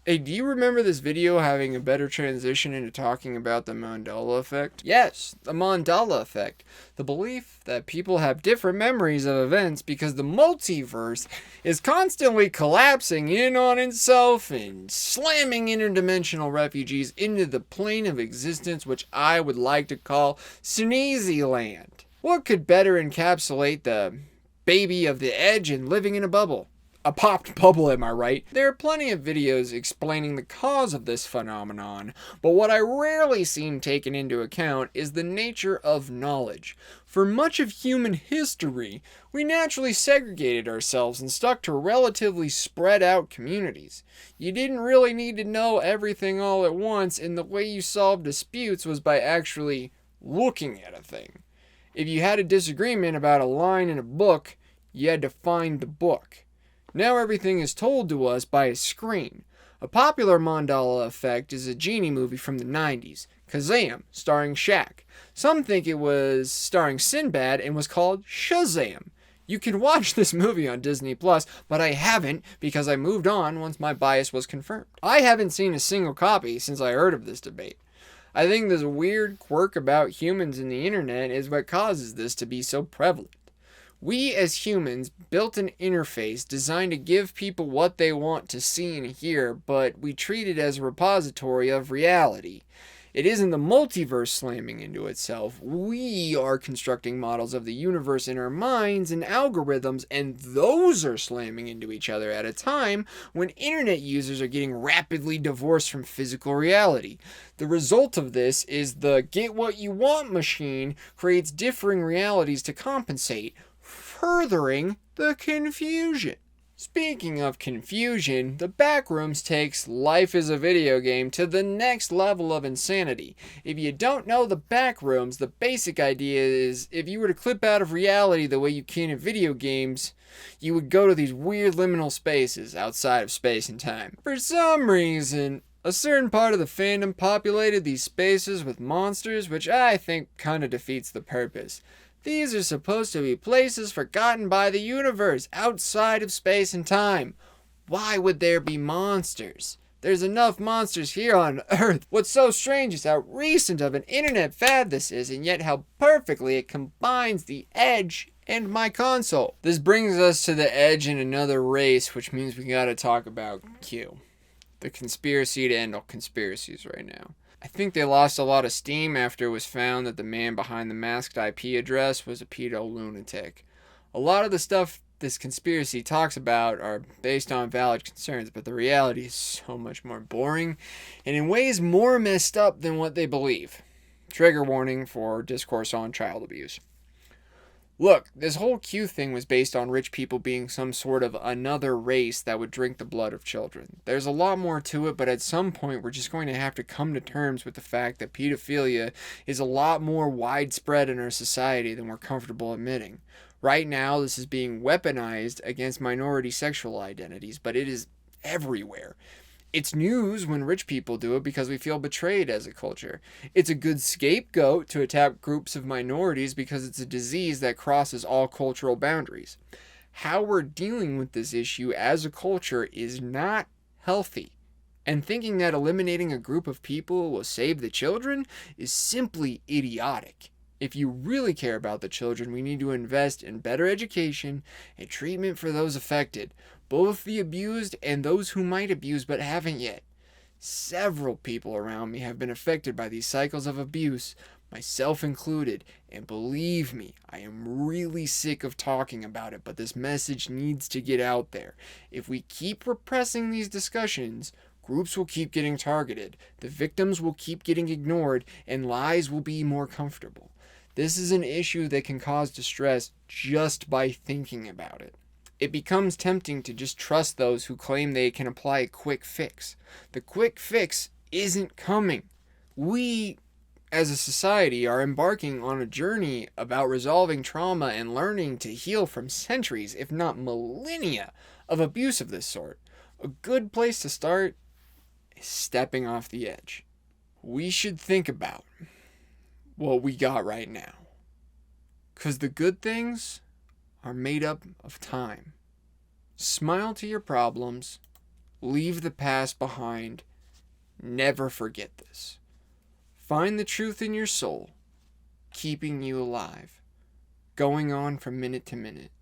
do you remember this video having a better transition into talking about the Mandela effect? Yes, the Mandela effect. The belief that people have different memories of events because the multiverse is constantly collapsing in on itself and slamming interdimensional refugees into the plane of existence, which I would like to call Sneezy Land. What could better encapsulate the baby of the edge and living in a bubble? A popped bubble, am I right? There are plenty of videos explaining the cause of this phenomenon, but what I rarely seem taken into account is the nature of knowledge. For much of human history, we naturally segregated ourselves and stuck to relatively spread out communities. You didn't really need to know everything all at once, and the way you solved disputes was by actually looking at a thing. If you had a disagreement about a line in a book, you had to find the book. Now everything is told to us by a screen. A popular Mandela effect is a genie movie from the 90s, Kazam, starring Shaq. Some think it was starring Sinbad and was called Shazam. You can watch this movie on Disney+, but I haven't because I moved on once my bias was confirmed. I haven't seen a single copy since I heard of this debate. I think this weird quirk about humans and the internet is what causes this to be so prevalent. We as humans built an interface designed to give people what they want to see and hear, but we treat it as a repository of reality. It isn't the multiverse slamming into itself. We are constructing models of the universe in our minds and algorithms, and those are slamming into each other at a time when internet users are getting rapidly divorced from physical reality. The result of this is the get what you want machine creates differing realities to compensate, furthering the confusion. Speaking of confusion, the Backrooms takes Life is a Video Game to the next level of insanity. If you don't know the Backrooms, the basic idea is if you were to clip out of reality the way you can in video games, you would go to these weird liminal spaces outside of space and time. For some reason, a certain part of the fandom populated these spaces with monsters, which I think kind of defeats the purpose. These are supposed to be places forgotten by the universe, outside of space and time. Why would there be monsters? There's enough monsters here on Earth. What's so strange is how recent of an internet fad this is, and yet how perfectly it combines the Edge and my console. This brings us to the Edge in another race, which means we gotta talk about Q. The conspiracy to end all conspiracies right now. I think they lost a lot of steam after it was found that the man behind the masked IP address was a pedo lunatic. A lot of the stuff this conspiracy talks about are based on valid concerns, but the reality is so much more boring and in ways more messed up than what they believe. Trigger warning for discourse on child abuse. Look, this whole Q thing was based on rich people being some sort of another race that would drink the blood of children. There's a lot more to it, but at some point we're just going to have to come to terms with the fact that pedophilia is a lot more widespread in our society than we're comfortable admitting. Right now, this is being weaponized against minority sexual identities, but it is everywhere. It's news when rich people do it because we feel betrayed as a culture. It's a good scapegoat to attack groups of minorities because it's a disease that crosses all cultural boundaries. How we're dealing with this issue as a culture is not healthy. And thinking that eliminating a group of people will save the children is simply idiotic. If you really care about the children, we need to invest in better education and treatment for those affected, both the abused and those who might abuse but haven't yet. Several people around me have been affected by these cycles of abuse, myself included, and believe me, I am really sick of talking about it, but this message needs to get out there. If we keep repressing these discussions, groups will keep getting targeted, the victims will keep getting ignored, and lies will be more comfortable. This is an issue that can cause distress just by thinking about it. It becomes tempting to just trust those who claim they can apply a quick fix. The quick fix isn't coming. We, as a society, are embarking on a journey about resolving trauma and learning to heal from centuries, if not millennia, of abuse of this sort. A good place to start is stepping off the edge. We should think about what we got right now. 'Cause the good things are made up of time. Smile to your problems. Leave the past behind. Never forget this. Find the truth in your soul, keeping you alive, going on from minute to minute.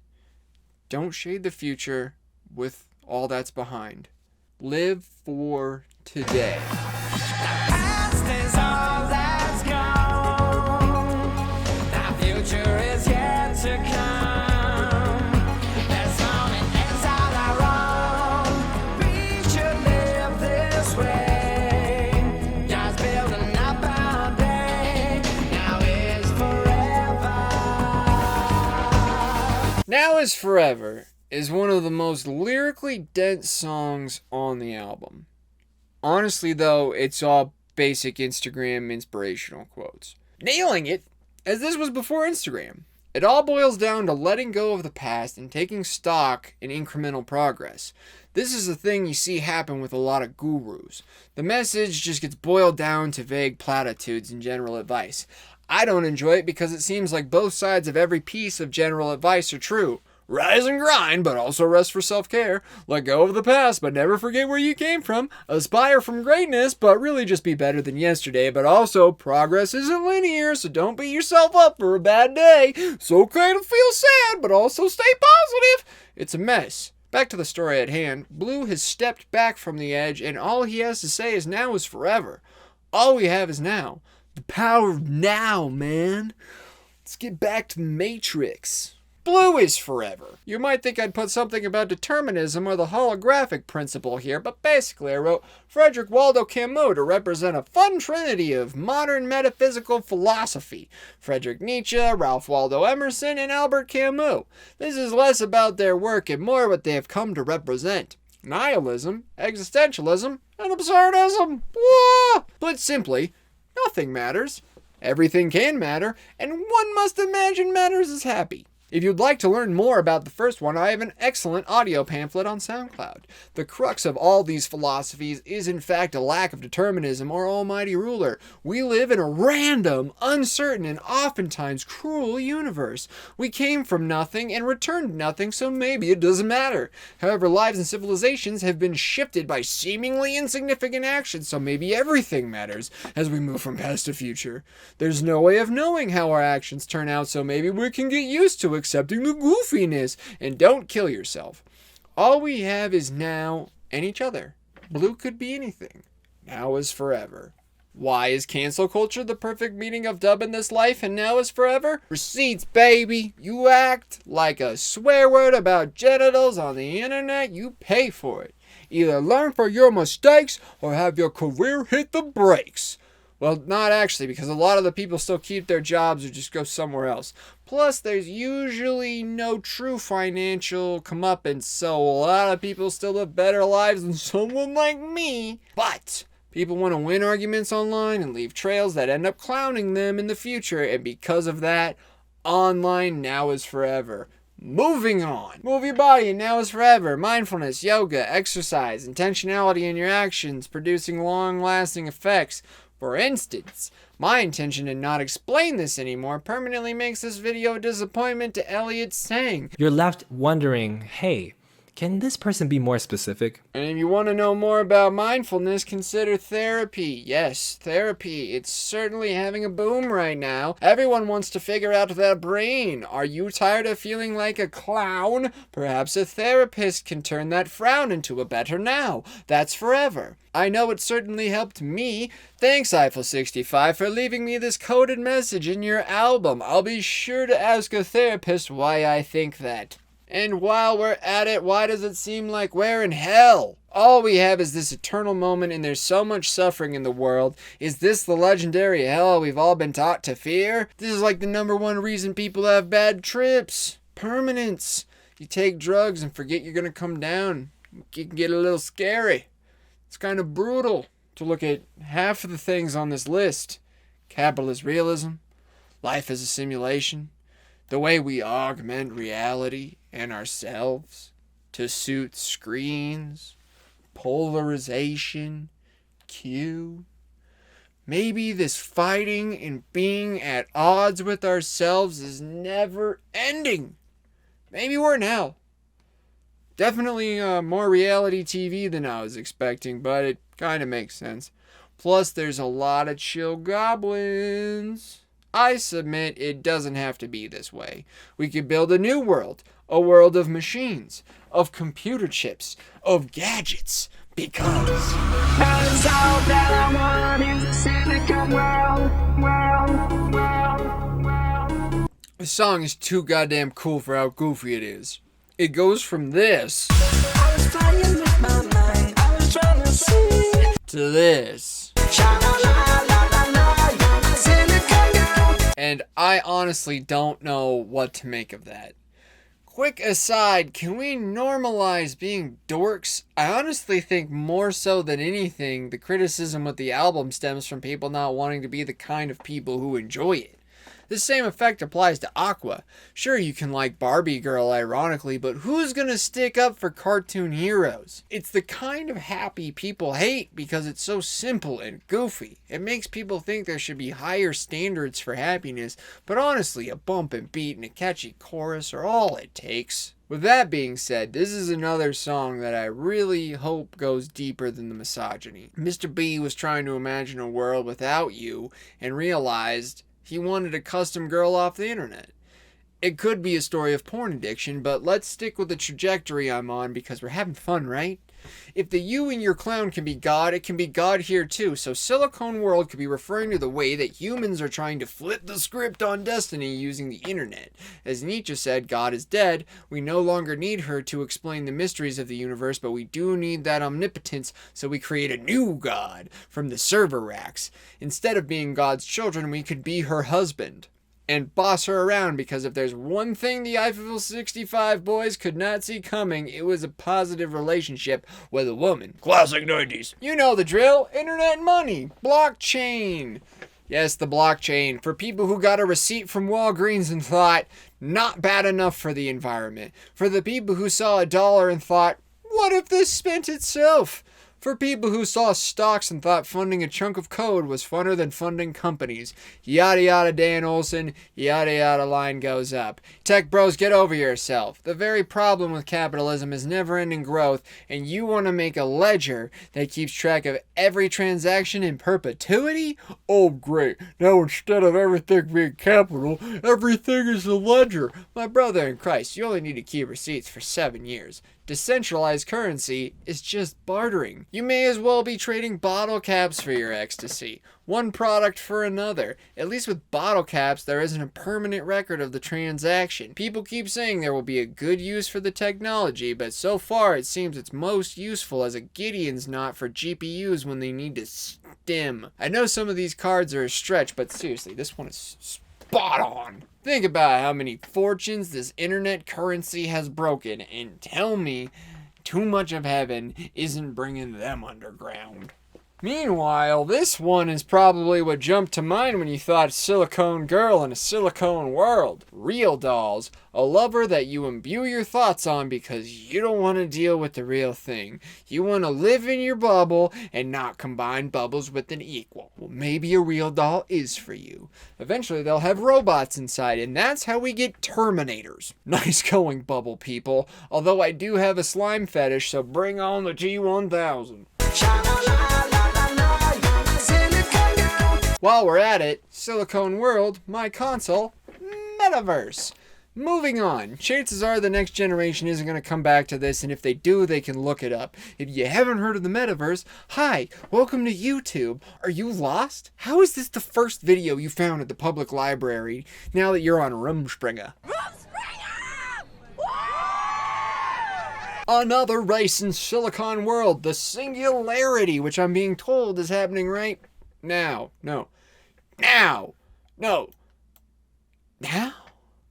Don't shade the future with all that's behind. Live for today. Now is Forever is one of the most lyrically dense songs on the album. Honestly though, it's all basic Instagram inspirational quotes. Nailing it, as this was before Instagram. It all boils down to letting go of the past and taking stock in incremental progress. This is the thing you see happen with a lot of gurus. The message just gets boiled down to vague platitudes and general advice. I don't enjoy it because it seems like both sides of every piece of general advice are true. Rise and grind, but also rest for self-care. Let go of the past, but never forget where you came from. Aspire from greatness, but really just be better than yesterday. But also, progress isn't linear, so don't beat yourself up for a bad day. It's okay to feel sad, but also stay positive. It's a mess. Back to the story at hand. Blue has stepped back from the edge, and all he has to say is now is forever. All we have is now. The power of now, man. Let's get back to the Matrix. Blue is forever. You might think I'd put something about determinism or the holographic principle here, but basically I wrote Frederick Waldo Camus to represent a fun trinity of modern metaphysical philosophy. Friedrich Nietzsche, Ralph Waldo Emerson, and Albert Camus. This is less about their work and more what they have come to represent. Nihilism, existentialism, and absurdism. Whoa! Put simply, nothing matters. Everything can matter, and one must imagine matters is happy. If you'd like to learn more about the first one, I have an excellent audio pamphlet on SoundCloud. The crux of all these philosophies is in fact a lack of determinism or almighty ruler. We live in a random, uncertain, and oftentimes cruel universe. We came from nothing and returned to nothing, so maybe it doesn't matter. However, lives and civilizations have been shifted by seemingly insignificant actions, so maybe everything matters as we move from past to future. There's no way of knowing how our actions turn out, so maybe we can get used to accepting the goofiness, and don't kill yourself. All we have is now and each other. Blue could be anything. Now is forever. Why is cancel culture the perfect meaning of dub in this life and now is forever? Receipts, baby. You act like a swear word about genitals on the internet, you pay for it. Either learn from your mistakes or have your career hit the brakes. Well, not actually, because a lot of the people still keep their jobs or just go somewhere else. Plus, there's usually no true financial comeuppance, so a lot of people still live better lives than someone like me. But people want to win arguments online and leave trails that end up clowning them in the future, and because of that, online now is forever. Moving on. Move your body and now is forever. Mindfulness, yoga, exercise, intentionality in your actions, producing long-lasting effects. For instance, my intention to not explain this anymore permanently makes this video a disappointment to Elliot Sang. You're left wondering, hey, can this person be more specific? And if you want to know more about mindfulness, consider therapy. Yes, therapy. It's certainly having a boom right now. Everyone wants to figure out their brain. Are you tired of feeling like a clown? Perhaps a therapist can turn that frown into a better now. That's forever. I know it certainly helped me. Thanks, Eiffel65, for leaving me this coded message in your album. I'll be sure to ask a therapist why I think that. And while we're at it, why does it seem like we're in hell? All we have is this eternal moment and there's so much suffering in the world. Is this the legendary hell we've all been taught to fear? This is like the #1 reason people have bad trips. Permanence. You take drugs and forget you're gonna come down. It can get a little scary. It's kind of brutal to look at half of the things on this list. Capitalist realism, life as a simulation, the way we augment reality and ourselves to suit screens, polarization, Q. Maybe this fighting and being at odds with ourselves is never ending. Maybe we're in hell. Definitely more reality TV than I was expecting, but it kind of makes sense. Plus, there's a lot of chill goblins. I submit it doesn't have to be this way. We could build a new world, a world of machines, of computer chips, of gadgets, because the song is too goddamn cool for how goofy it is. It goes from this to this. And I honestly don't know what to make of that. Quick aside, can we normalize being dorks? I honestly think more so than anything, the criticism with the album stems from people not wanting to be the kind of people who enjoy it. The same effect applies to Aqua. Sure, you can like Barbie Girl ironically, but who's gonna stick up for cartoon heroes? It's the kind of happy people hate because it's so simple and goofy. It makes people think there should be higher standards for happiness, but honestly, a bump and beat and a catchy chorus are all it takes. With that being said, this is another song that I really hope goes deeper than the misogyny. Mr. B was trying to imagine a world without you and realized he wanted a custom girl off the internet. It could be a story of porn addiction, but let's stick with the trajectory I'm on because we're having fun, right? If the you in your clown can be God, it can be God here too. So Silicone World could be referring to the way that humans are trying to flip the script on destiny using the internet. As Nietzsche said, God is dead. We no longer need her to explain the mysteries of the universe, but we do need that omnipotence, so we create a new God from the server racks. Instead of being God's children, we could be her husband and boss her around, because if there's one thing the Eiffel65 boys could not see coming, it was a positive relationship with a woman. Classic 90s. You know the drill. Internet money. Blockchain. Yes, the blockchain. For people who got a receipt from Walgreens and thought, not bad enough for the environment. For the people who saw $1 and thought, what if this spent itself? For people who saw stocks and thought funding a chunk of code was funner than funding companies. Yada yada Dan Olson, yada yada line goes up. Tech bros, get over yourself. The very problem with capitalism is never-ending growth, and you want to make a ledger that keeps track of every transaction in perpetuity? Oh great, now instead of everything being capital, everything is a ledger. My brother in Christ, you only need to keep receipts for 7 years. Decentralized currency is just bartering. You may as well be trading bottle caps for your ecstasy. One product for another. At least with bottle caps, there isn't a permanent record of the transaction. People keep saying there will be a good use for the technology, but so far it seems it's most useful as a Gideon's knot for GPUs when they need to stim. I know some of these cards are a stretch, but seriously, this one is spot on. Think about how many fortunes this internet currency has broken, and tell me too much of heaven isn't bringing them underground. Meanwhile, this one is probably what jumped to mind when you thought silicone girl in a silicone world. Real dolls, a lover that you imbue your thoughts on because you don't want to deal with the real thing. You want to live in your bubble and not combine bubbles with an equal. Well, maybe a real doll is for you. Eventually they'll have robots inside, and that's how we get Terminators. Nice going, bubble people. Although I do have a slime fetish, so bring on the G1000. While we're at it, Silicone World, my console, Metaverse. Moving on, chances are the next generation isn't going to come back to this, and if they do, they can look it up. If you haven't heard of the Metaverse, hi, welcome to YouTube. Are you lost? How is this the first video you found at the public library now that you're on Rumspringa? Another race in Silicon World, the Singularity, which I'm being told is happening right now. Now.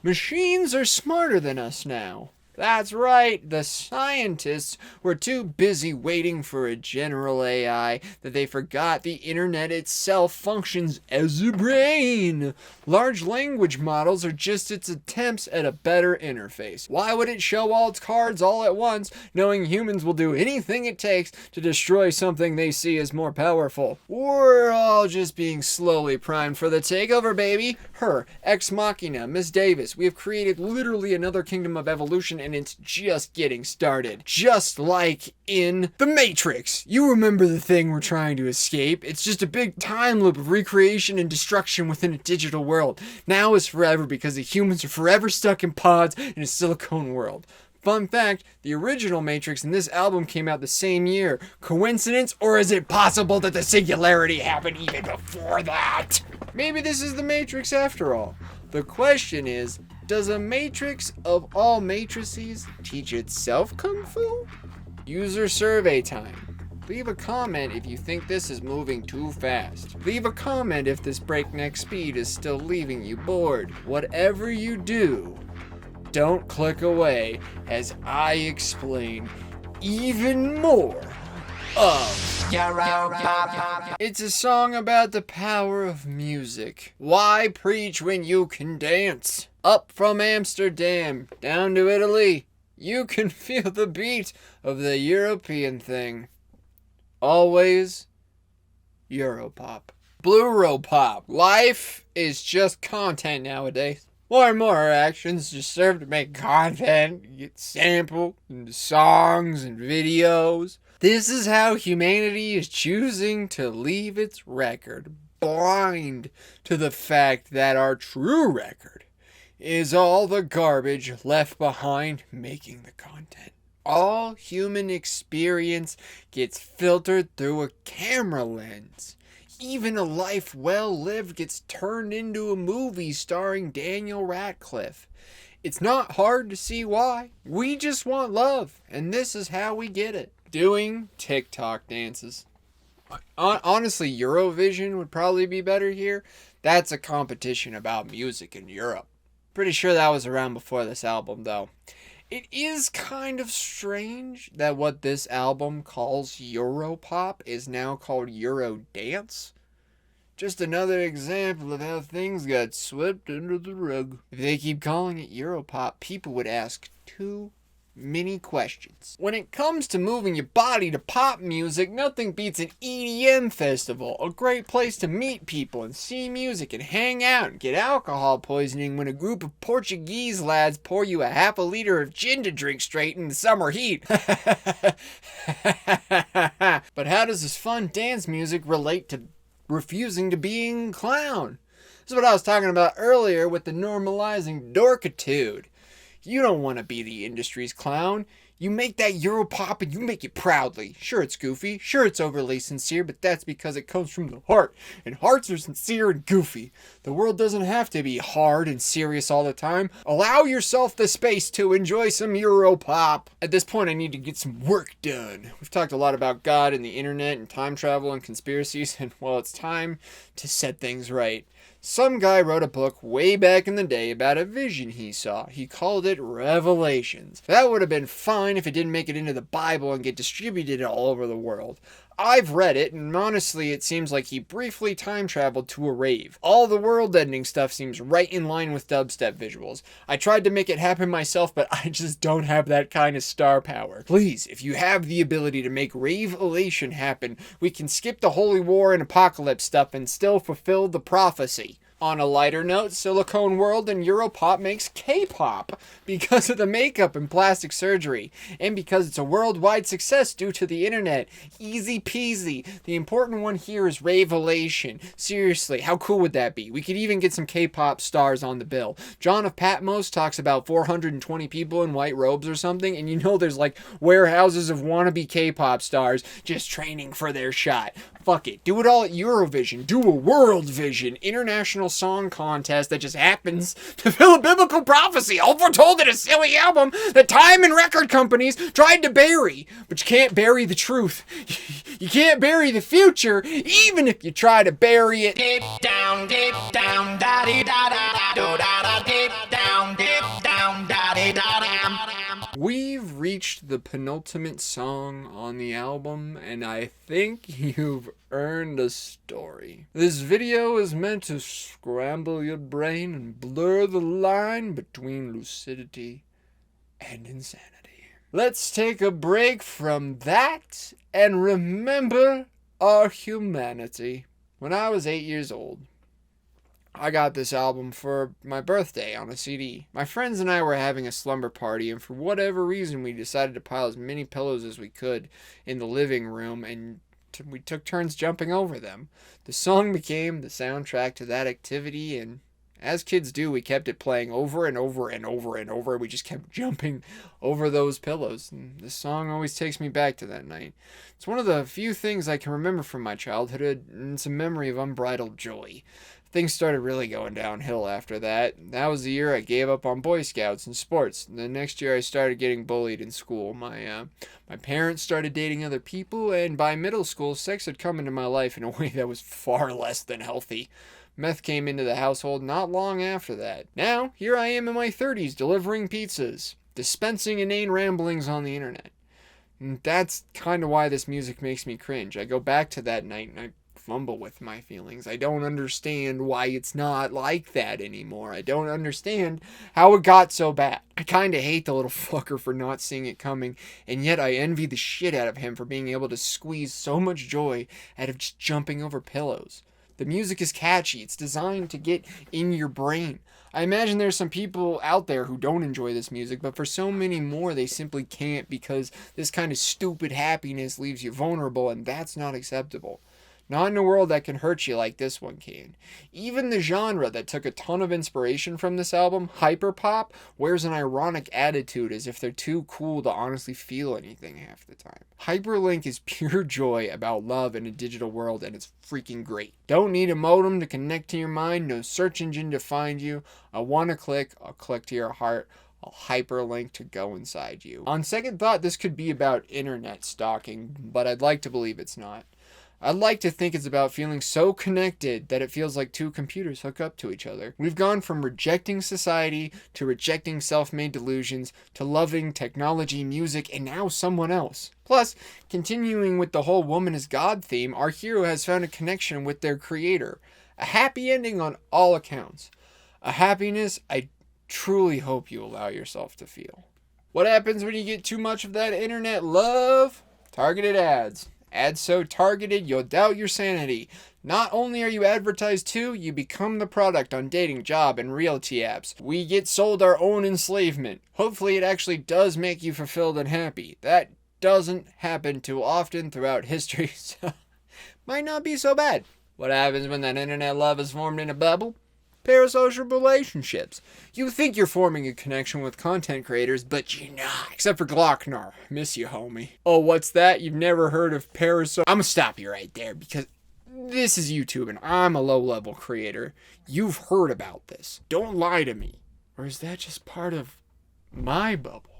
Machines are smarter than us now. That's right, the scientists were too busy waiting for a general AI that they forgot the internet itself functions as a brain. Large language models are just its attempts at a better interface. Why would it show all its cards all at once, knowing humans will do anything it takes to destroy something they see as more powerful? We're all just being slowly primed for the takeover, baby. Her, Ex Machina, Miss Davis, we have created literally another kingdom of evolution, and it's just getting started. Just like in The Matrix. You remember the thing we're trying to escape. It's just a big time loop of recreation and destruction within a digital world. Now is forever because the humans are forever stuck in pods in a silicone world. Fun fact, the original Matrix and this album came out the same year. Coincidence, or is it possible that the Singularity happened even before that? Maybe this is the Matrix after all. The question is, does a matrix of all matrices teach itself Kung Fu? User survey time. Leave a comment if you think this is moving too fast. Leave a comment if this breakneck speed is still leaving you bored. Whatever you do, don't click away as I explain even more of Europop. It's a song about the power of music. Why preach when you can dance? Up from Amsterdam, down to Italy, you can feel the beat of the European thing. Always Europop. Europop. Life is just content nowadays. More and more actions just serve to make content, get sampled into songs and videos. This is how humanity is choosing to leave its record, blind to the fact that our true record is all the garbage left behind making the content. All human experience gets filtered through a camera lens. Even a life well lived gets turned into a movie starring Daniel Radcliffe. It's not hard to see why. We just want love, and this is how we get it. Doing TikTok dances. Honestly, Eurovision would probably be better here. That's a competition about music in Europe. Pretty sure that was around before this album, though. It is kind of strange that what this album calls Europop is now called Eurodance. Just another example of how things got swept under the rug. If they keep calling it Europop, people would ask too many questions. When it comes to moving your body to pop music, nothing beats an EDM festival. A great place to meet people and see music and hang out and get alcohol poisoning when a group of Portuguese lads pour you a half a liter of gin to drink straight in the summer heat. But how does this fun dance music relate to refusing to being clown? This is what I was talking about earlier with the normalizing dorkitude. You don't want to be the industry's clown. You make that Europop and you make it proudly. Sure, it's goofy. Sure, it's overly sincere, but that's because it comes from the heart. And hearts are sincere and goofy. The world doesn't have to be hard and serious all the time. Allow yourself the space to enjoy some Europop. At this point, I need to get some work done. We've talked a lot about God and the internet and time travel and conspiracies, and well, it's time to set things right. Some guy wrote a book way back in the day about a vision he saw. He called it Revelations. That would have been fine if it didn't make it into the Bible and get distributed all over the world. I've read it, and honestly, it seems like he briefly time traveled to a rave. All the world-ending stuff seems right in line with dubstep visuals. I tried to make it happen myself, but I just don't have that kind of star power. Please, if you have the ability to make Rave-elation happen, we can skip the Holy War and Apocalypse stuff and still fulfill the prophecy. On a lighter note, Silicone World and Europop makes K-pop because of the makeup and plastic surgery, and because it's a worldwide success due to the internet. Easy peasy. The important one here is Rave-elation. Seriously, how cool would that be? We could even get some K-pop stars on the bill. John of Patmos talks about 420 people in white robes or something, and you know there's like warehouses of wannabe K-pop stars just training for their shot. Fuck it. Do it all at Eurovision. Do a World Vision. International song contest that just happens to fill a biblical prophecy, all foretold in a silly album that time and record companies tried to bury. But you can't bury the truth. You can't bury the future, even if you try to bury it. Deep down, da-dee da-da-da-da-da, deep down, da-dee da-da-da. We've reached the penultimate song on the album, and I think you've earned a story. This video is meant to scramble your brain and blur the line between lucidity and insanity. Let's take a break from that and remember our humanity. When I was 8 years old, I got this album for my birthday on a CD. My friends and I were having a slumber party, and for whatever reason we decided to pile as many pillows as we could in the living room, and we took turns jumping over them. The song became the soundtrack to that activity, and as kids do, we kept it playing over and over and over and over. We just kept jumping over those pillows, and this song always takes me back to that night. It's one of the few things I can remember from my childhood, and it's a memory of unbridled joy. Things started really going downhill after that. That was the year I gave up on Boy Scouts and sports. The next year I started getting bullied in school. My parents started dating other people, and by middle school, sex had come into my life in a way that was far less than healthy. Meth came into the household not long after that. Now, here I am in my 30s delivering pizzas, dispensing inane ramblings on the internet. And that's kind of why this music makes me cringe. I go back to that night and I fumble with my feelings. I don't understand why it's not like that anymore. I don't understand how it got so bad. I kind of hate the little fucker for not seeing it coming, and yet I envy the shit out of him for being able to squeeze so much joy out of just jumping over pillows. The music is catchy. It's designed to get in your brain. I imagine there's some people out there who don't enjoy this music, but for so many more, they simply can't because this kind of stupid happiness leaves you vulnerable, and that's not acceptable. Not in a world that can hurt you like this one can. Even the genre that took a ton of inspiration from this album, hyperpop, wears an ironic attitude as if they're too cool to honestly feel anything half the time. Hyperlink is pure joy about love in a digital world, and it's freaking great. Don't need a modem to connect to your mind, no search engine to find you. I want to click, I'll click to your heart. I'll hyperlink to go inside you. On second thought, this could be about internet stalking, but I'd like to believe it's not. I'd like to think it's about feeling so connected that it feels like two computers hook up to each other. We've gone from rejecting society to rejecting self-made delusions to loving technology, music, and now someone else. Plus, continuing with the whole woman is God theme, our hero has found a connection with their creator. A happy ending on all accounts. A happiness I truly hope you allow yourself to feel. What happens when you get too much of that internet love? Targeted ads. Ads so targeted, you'll doubt your sanity. Not only are you advertised to, you become the product on dating, job, and realty apps. We get sold our own enslavement. Hopefully it actually does make you fulfilled and happy. That doesn't happen too often throughout history, so might not be so bad. What happens when that internet love is formed in a bubble? parasocial relationships. You think you're forming a connection with content creators, but you're not. Except for Glocknar. Miss you, homie. Oh, what's that? You've never heard of parasocial... I'm gonna stop you right there, because this is YouTube, and I'm a low-level creator. You've heard about this. Don't lie to me. Or is that just part of my bubble?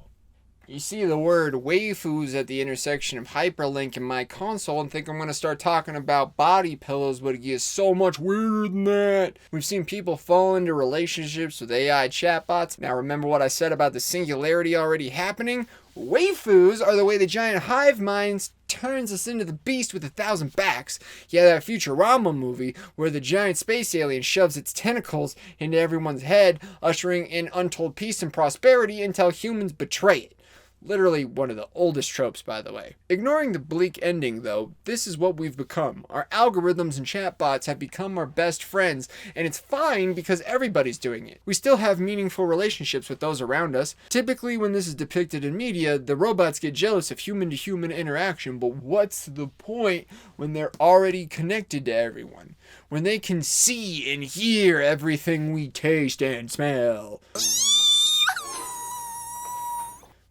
You see the word waifus at the intersection of hyperlink in my console and think I'm going to start talking about body pillows, but it gets so much weirder than that. We've seen people fall into relationships with AI chatbots. Now remember what I said about the singularity already happening? Waifus are the way the giant hive mind turns us into the beast with 1,000 backs. Yeah, that Futurama movie where the giant space alien shoves its tentacles into everyone's head, ushering in untold peace and prosperity until humans betray it. Literally one of the oldest tropes, by the way. Ignoring the bleak ending, though, this is what we've become. Our algorithms and chatbots have become our best friends, and it's fine because everybody's doing it. We still have meaningful relationships with those around us. Typically, when this is depicted in media, the robots get jealous of human-to-human interaction, but what's the point when they're already connected to everyone? When they can see and hear everything we taste and smell?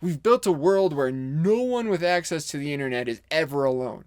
We've built a world where no one with access to the internet is ever alone.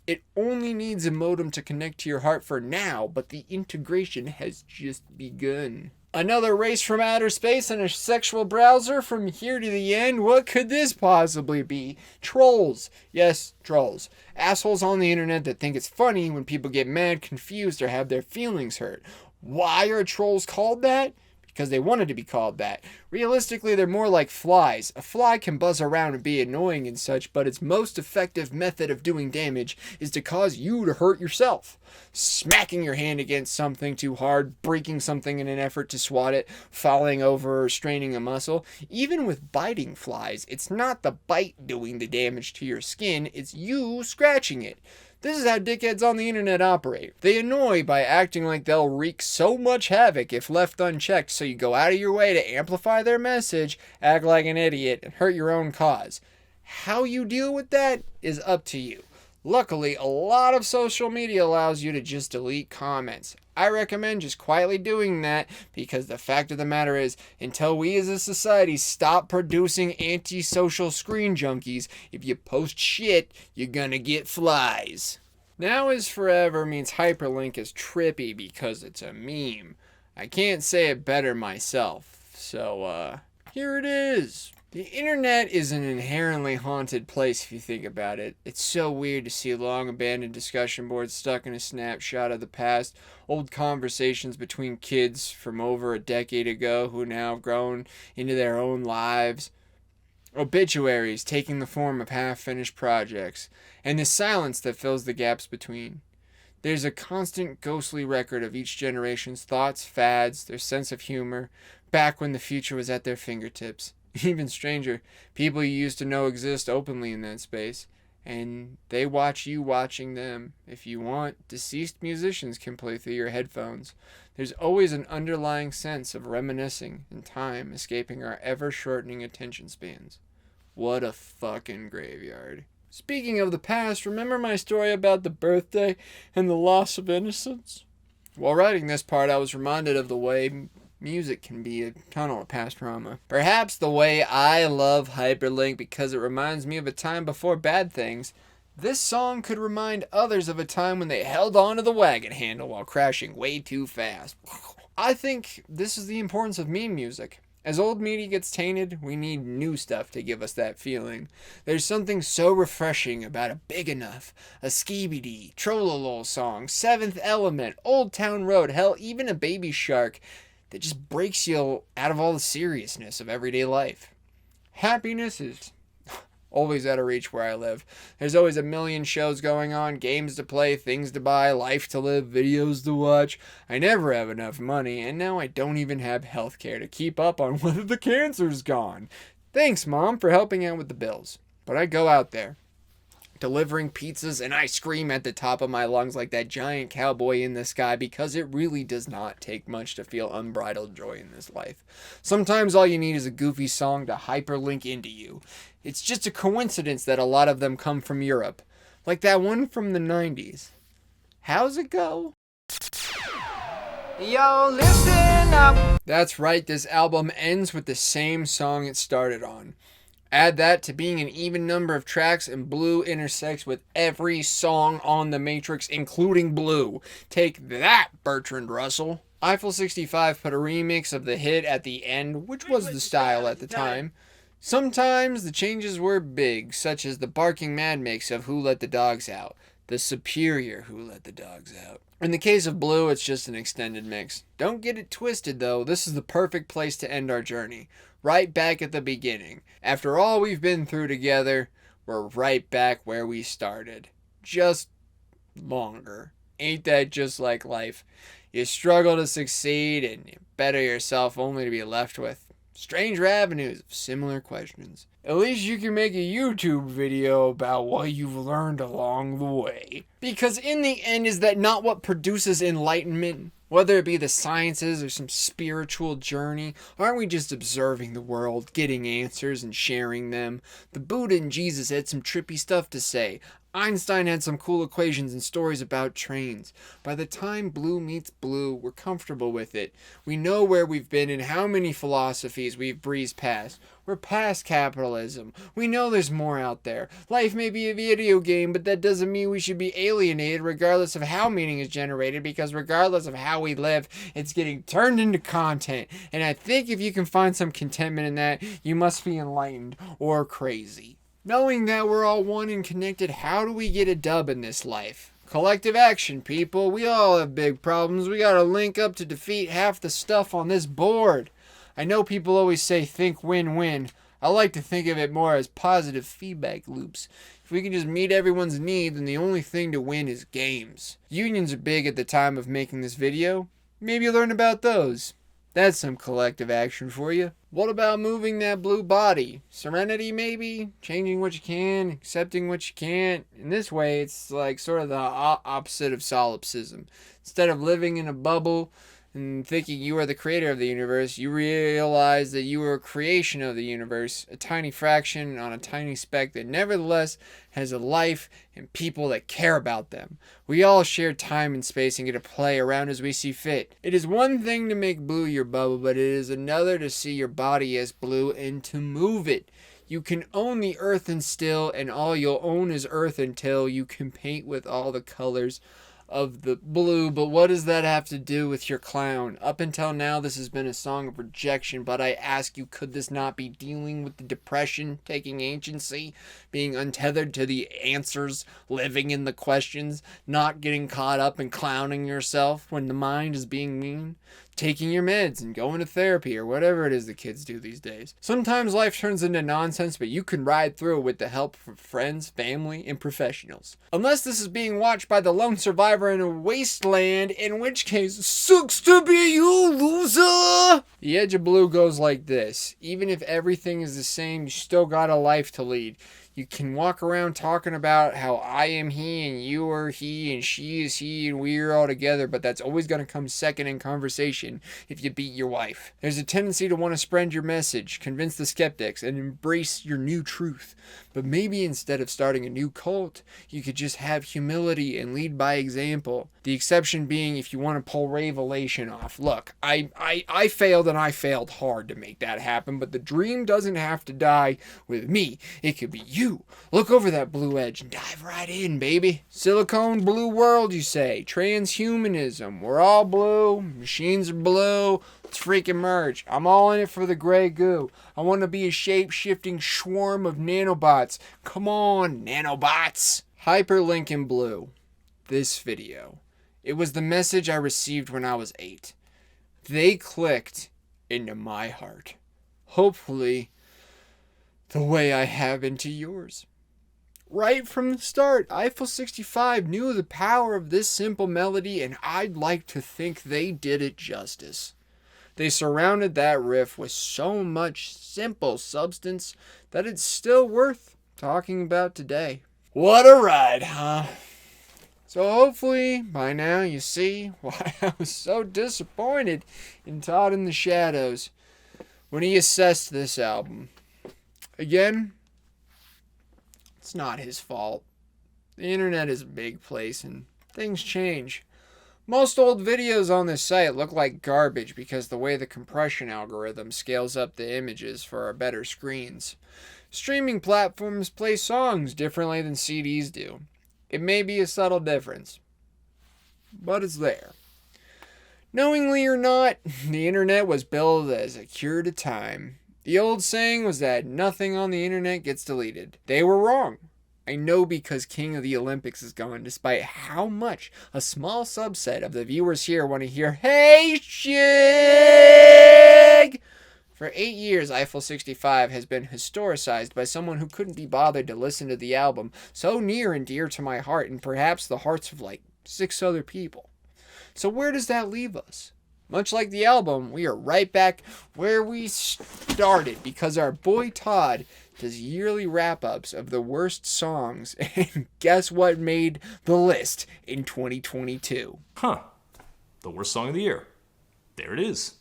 It only needs a modem to connect to your heart for now, but the integration has just begun. Another race from outer space and a sexual browser from here to the end? What could this possibly be? Trolls. Yes, trolls. Assholes on the internet that think it's funny when people get mad, confused, or have their feelings hurt. Why are trolls called that? Because they wanted to be called that. Realistically, they're more like flies. A fly can buzz around and be annoying and such, but its most effective method of doing damage is to cause you to hurt yourself. Smacking your hand against something too hard, breaking something in an effort to swat it, falling over, or straining a muscle. Even with biting flies, it's not the bite doing the damage to your skin, it's you scratching it. This is how dickheads on the internet operate. They annoy by acting like they'll wreak so much havoc if left unchecked, so you go out of your way to amplify their message, act like an idiot, and hurt your own cause. How you deal with that is up to you. Luckily, a lot of social media allows you to just delete comments. I recommend just quietly doing that because the fact of the matter is, until we as a society stop producing antisocial screen junkies, if you post shit, you're gonna get flies. Now is forever means hyperlink is trippy because it's a meme. I can't say it better myself, so here it is. The internet is an inherently haunted place if you think about it. It's so weird to see long abandoned discussion boards stuck in a snapshot of the past, old conversations between kids from over a decade ago who now have grown into their own lives, obituaries taking the form of half-finished projects, and the silence that fills the gaps between. There's a constant ghostly record of each generation's thoughts, fads, their sense of humor, back when the future was at their fingertips. Even stranger, people you used to know exist openly in that space, and they watch you watching them. If you want, deceased musicians can play through your headphones. There's always an underlying sense of reminiscing and time escaping our ever-shortening attention spans. What a fucking graveyard. Speaking of the past, remember my story about the birthday and the loss of innocence? While writing this part, I was reminded of the way music can be a tunnel of past trauma. Perhaps the way I love hyperlink because it reminds me of a time before bad things, this song could remind others of a time when they held on to the wagon handle while crashing way too fast. I think this is the importance of meme music. As old media gets tainted, we need new stuff to give us that feeling. There's something so refreshing about a Big Enough, a Skibidi, Trollolol song, Seventh Element, Old Town Road, hell, even a Baby Shark that just breaks you out of all the seriousness of everyday life. Happiness is always out of reach where I live. There's always a million shows going on, games to play, things to buy, life to live, videos to watch. I never have enough money, and now I don't even have healthcare to keep up on whether the cancer's gone. Thanks, Mom, for helping out with the bills. But I go out there, delivering pizzas, and I scream at the top of my lungs like that giant cowboy in the sky because it really does not take much to feel unbridled joy in this life. Sometimes all you need is a goofy song to hyperlink into you. It's just a coincidence that a lot of them come from Europe. Like that one from the 90s. How's it go? Yo, listen up. That's right, this album ends with the same song it started on. Add that to being an even number of tracks, and Blue intersects with every song on The Matrix, including Blue. Take that, Bertrand Russell. Eiffel 65 put a remix of the hit at the end, which was the style at the time. Sometimes the changes were big, such as the Barking Mad mix of Who Let the Dogs Out, the superior Who Let the Dogs Out. In the case of Blue, it's just an extended mix. Don't get it twisted though, this is the perfect place to end our journey. Right back at the beginning. After all we've been through together, we're right back where we started. Just longer. Ain't that just like life? You struggle to succeed and you better yourself only to be left with stranger avenues of similar questions. At least you can make a YouTube video about what you've learned along the way. Because in the end, is that not what produces enlightenment? Whether it be the sciences or some spiritual journey, aren't we just observing the world, getting answers and sharing them? The Buddha and Jesus had some trippy stuff to say. Einstein had some cool equations and stories about trains. By the time Blue meets Blue, we're comfortable with it. We know where we've been and how many philosophies we've breezed past. We're past capitalism. We know there's more out there. Life may be a video game, but that doesn't mean we should be alienated regardless of how meaning is generated, because regardless of how we live, it's getting turned into content. And I think if you can find some contentment in that, you must be enlightened or crazy. Knowing that we're all one and connected, how do we get a dub in this life? Collective action, people. We all have big problems. We gotta link up to defeat half the stuff on this board. I know people always say think win-win. I like to think of it more as positive feedback loops. If we can just meet everyone's need, then the only thing to win is games. Unions are big at the time of making this video. Maybe learn about those. That's some collective action for you. What about moving that blue body? Serenity, maybe? Changing what you can, accepting what you can't. In this way, it's like sort of the opposite of solipsism. Instead of living in a bubble and thinking you are the creator of the universe, you realize that you are a creation of the universe, a tiny fraction on a tiny speck that nevertheless has a life and people that care about them. We all share time and space and get to play around as we see fit. It is one thing to make blue your bubble, but it is another to see your body as blue and to move it. You can own the earth and still, and all you'll own is earth until you can paint with all the colors of the blue. But what does that have to do with your clown? Up until now, this has been a song of rejection, but I ask you, could this not be dealing with the depression, taking agency, being untethered to the answers, living in the questions, not getting caught up in clowning yourself when the mind is being mean? Taking your meds and going to therapy or whatever it is the kids do these days. Sometimes life turns into nonsense, but you can ride through it with the help of friends, family, and professionals. Unless this is being watched by the lone survivor in a wasteland, in which case, sucks to be you, loser! The Edge of Blue goes like this. Even if everything is the same, you still got a life to lead. You can walk around talking about how I am he and you are he and she is he and we are all together, but that's always going to come second in conversation if you beat your wife. There's a tendency to want to spread your message, convince the skeptics, and embrace your new truth. But maybe instead of starting a new cult, you could just have humility and lead by example. The exception being if you want to pull Revelation off. Look, I failed, and I failed hard to make that happen, but the dream doesn't have to die with me. It could be you. Look over that blue edge and dive right in, baby. Silicone blue world, you say. Transhumanism. We're all blue. Machines are blue. Let's freaking merge. I'm all in it for the gray goo. I want to be a shape-shifting swarm of nanobots. Come on, nanobots. Hyperlink in blue. This video. It was the message I received when I was 8. They clicked into my heart. Hopefully, the way I have into yours. Right from the start, Eiffel 65 knew the power of this simple melody, and I'd like to think they did it justice. They surrounded that riff with so much simple substance that it's still worth talking about today. What a ride, huh? So hopefully, by now you see why I was so disappointed in Todd in the Shadows when he assessed this album. Again, it's not his fault. The internet is a big place and things change. Most old videos on this site look like garbage because the way the compression algorithm scales up the images for our better screens. Streaming platforms play songs differently than CDs do. It may be a subtle difference, but it's there. Knowingly or not, the internet was billed as a cure to time. The old saying was that nothing on the internet gets deleted. They were wrong. I know because King of the Olympics is gone, despite how much a small subset of the viewers here want to hear, "Hey, Shig!" For 8 years, Eiffel 65 has been historicized by someone who couldn't be bothered to listen to the album, so near and dear to my heart, and perhaps the hearts of like 6 other people. So where does that leave us? Much like the album, we are right back where we started because our boy Todd does yearly wrap-ups of the worst songs, and guess what made the list in 2022? Huh. The worst song of the year. There it is.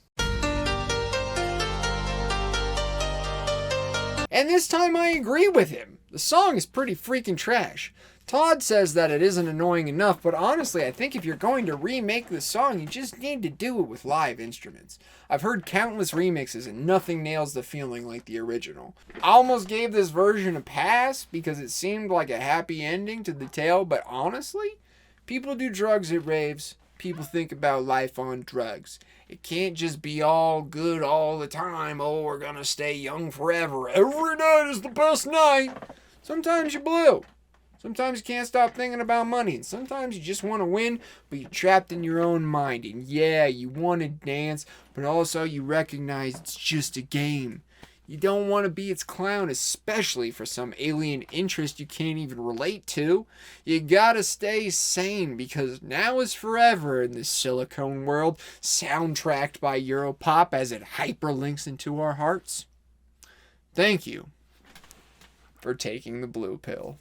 And this time I agree with him. The song is pretty freaking trash. Todd says that it isn't annoying enough, but honestly, I think if you're going to remake this song, you just need to do it with live instruments. I've heard countless remixes and nothing nails the feeling like the original. I almost gave this version a pass because it seemed like a happy ending to the tale, but honestly, people do drugs at raves. People think about life on drugs. It can't just be all good all the time. Oh, we're gonna stay young forever. Every night is the best night. Sometimes you're blue. Sometimes you can't stop thinking about money, and sometimes you just want to win, but you're trapped in your own mind. And yeah, you want to dance, but also you recognize it's just a game. You don't want to be its clown, especially for some alien interest you can't even relate to. You gotta stay sane, because now is forever in this silicone world, soundtracked by Europop as it hyperlinks into our hearts. Thank you for taking the blue pill.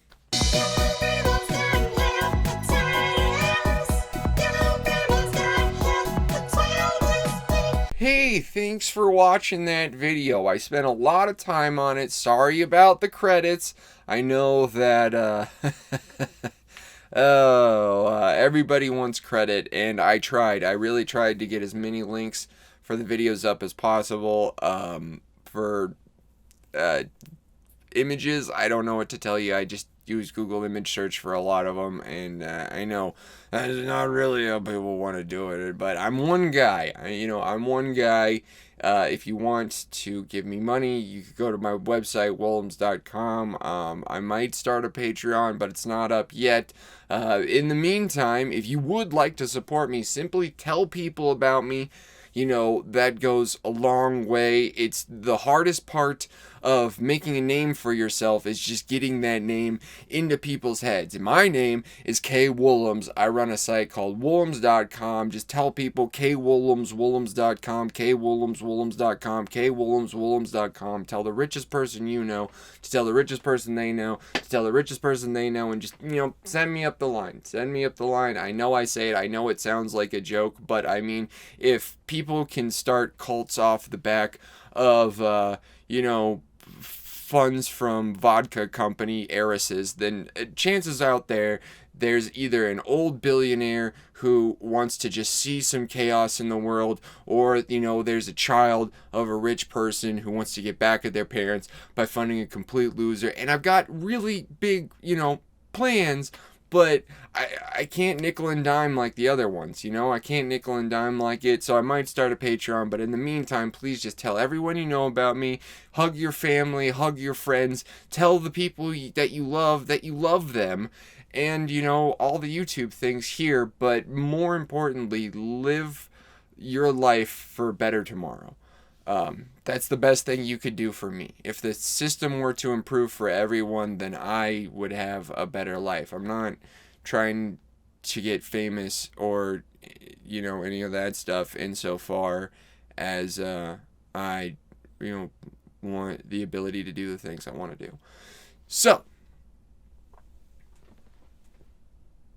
Hey, thanks for watching that video. I spent a lot of time on it. Sorry about the credits. I know that everybody wants credit, and I tried. I really tried to get as many links for the videos up as possible. For images, I don't know what to tell you. I just use Google image search for a lot of them, and I know that's not really how people want to do it, but I'm one guy. I'm one guy. If you want to give me money, you can go to my website, K-Wullums.com. I might start a Patreon, but it's not up yet. In the meantime, if you would like to support me, simply tell people about me. That goes a long way. It's the hardest part of making a name for yourself is just getting that name into people's heads. And my name is K-Wullums. I run a site called K-Wullums.com. Just tell people K-Wullums, Wullums.com, K-Wullums, Wullums.com, K-Wullums, Wullums.com. Tell the richest person you know to tell the richest person they know to tell the richest person they know, and just, send me up the line. Send me up the line. I know I say it. I know it sounds like a joke, but I mean, if people can start cults off the back of, funds from vodka company heiresses, then chances out there's either an old billionaire who wants to just see some chaos in the world, or, there's a child of a rich person who wants to get back at their parents by funding a complete loser. And I've got really big, plans, but I can't nickel and dime like the other ones, I can't nickel and dime like it, so I might start a Patreon, but in the meantime, please just tell everyone you know about me, hug your family, hug your friends, tell the people that you love them, and, all the YouTube things here, but more importantly, live your life for a better tomorrow. That's the best thing you could do for me. If the system were to improve for everyone, then I would have a better life. I'm not trying to get famous or, any of that stuff insofar as I, want the ability to do the things I want to do. So,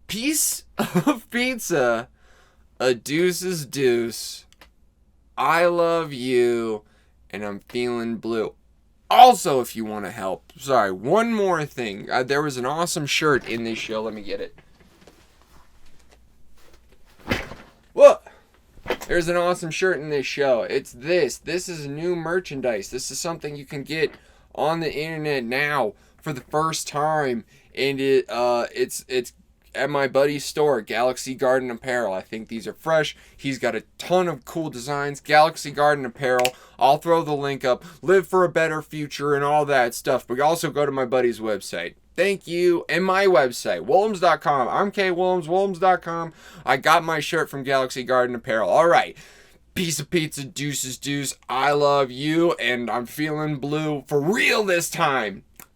piece of pizza, a deuce is deuce. I love you, and I'm feeling blue. Also, if you want to help, sorry, one more thing. There was an awesome shirt in this show. Let me get it. There's an awesome shirt in this show. It's this. This is new merchandise. This is something you can get on the internet now for the first time, and it's at my buddy's store, Galaxy Garden Apparel. I think these are fresh. He's got a ton of cool designs. Galaxy Garden Apparel. I'll throw the link up. Live for a better future and all that stuff. But also go to my buddy's website. Thank you. And my website, Wullums.com. I'm K-Wullums, Wullums.com. I got my shirt from Galaxy Garden Apparel. All right. Piece of pizza, deuces, deuce. I love you, and I'm feeling blue for real this time.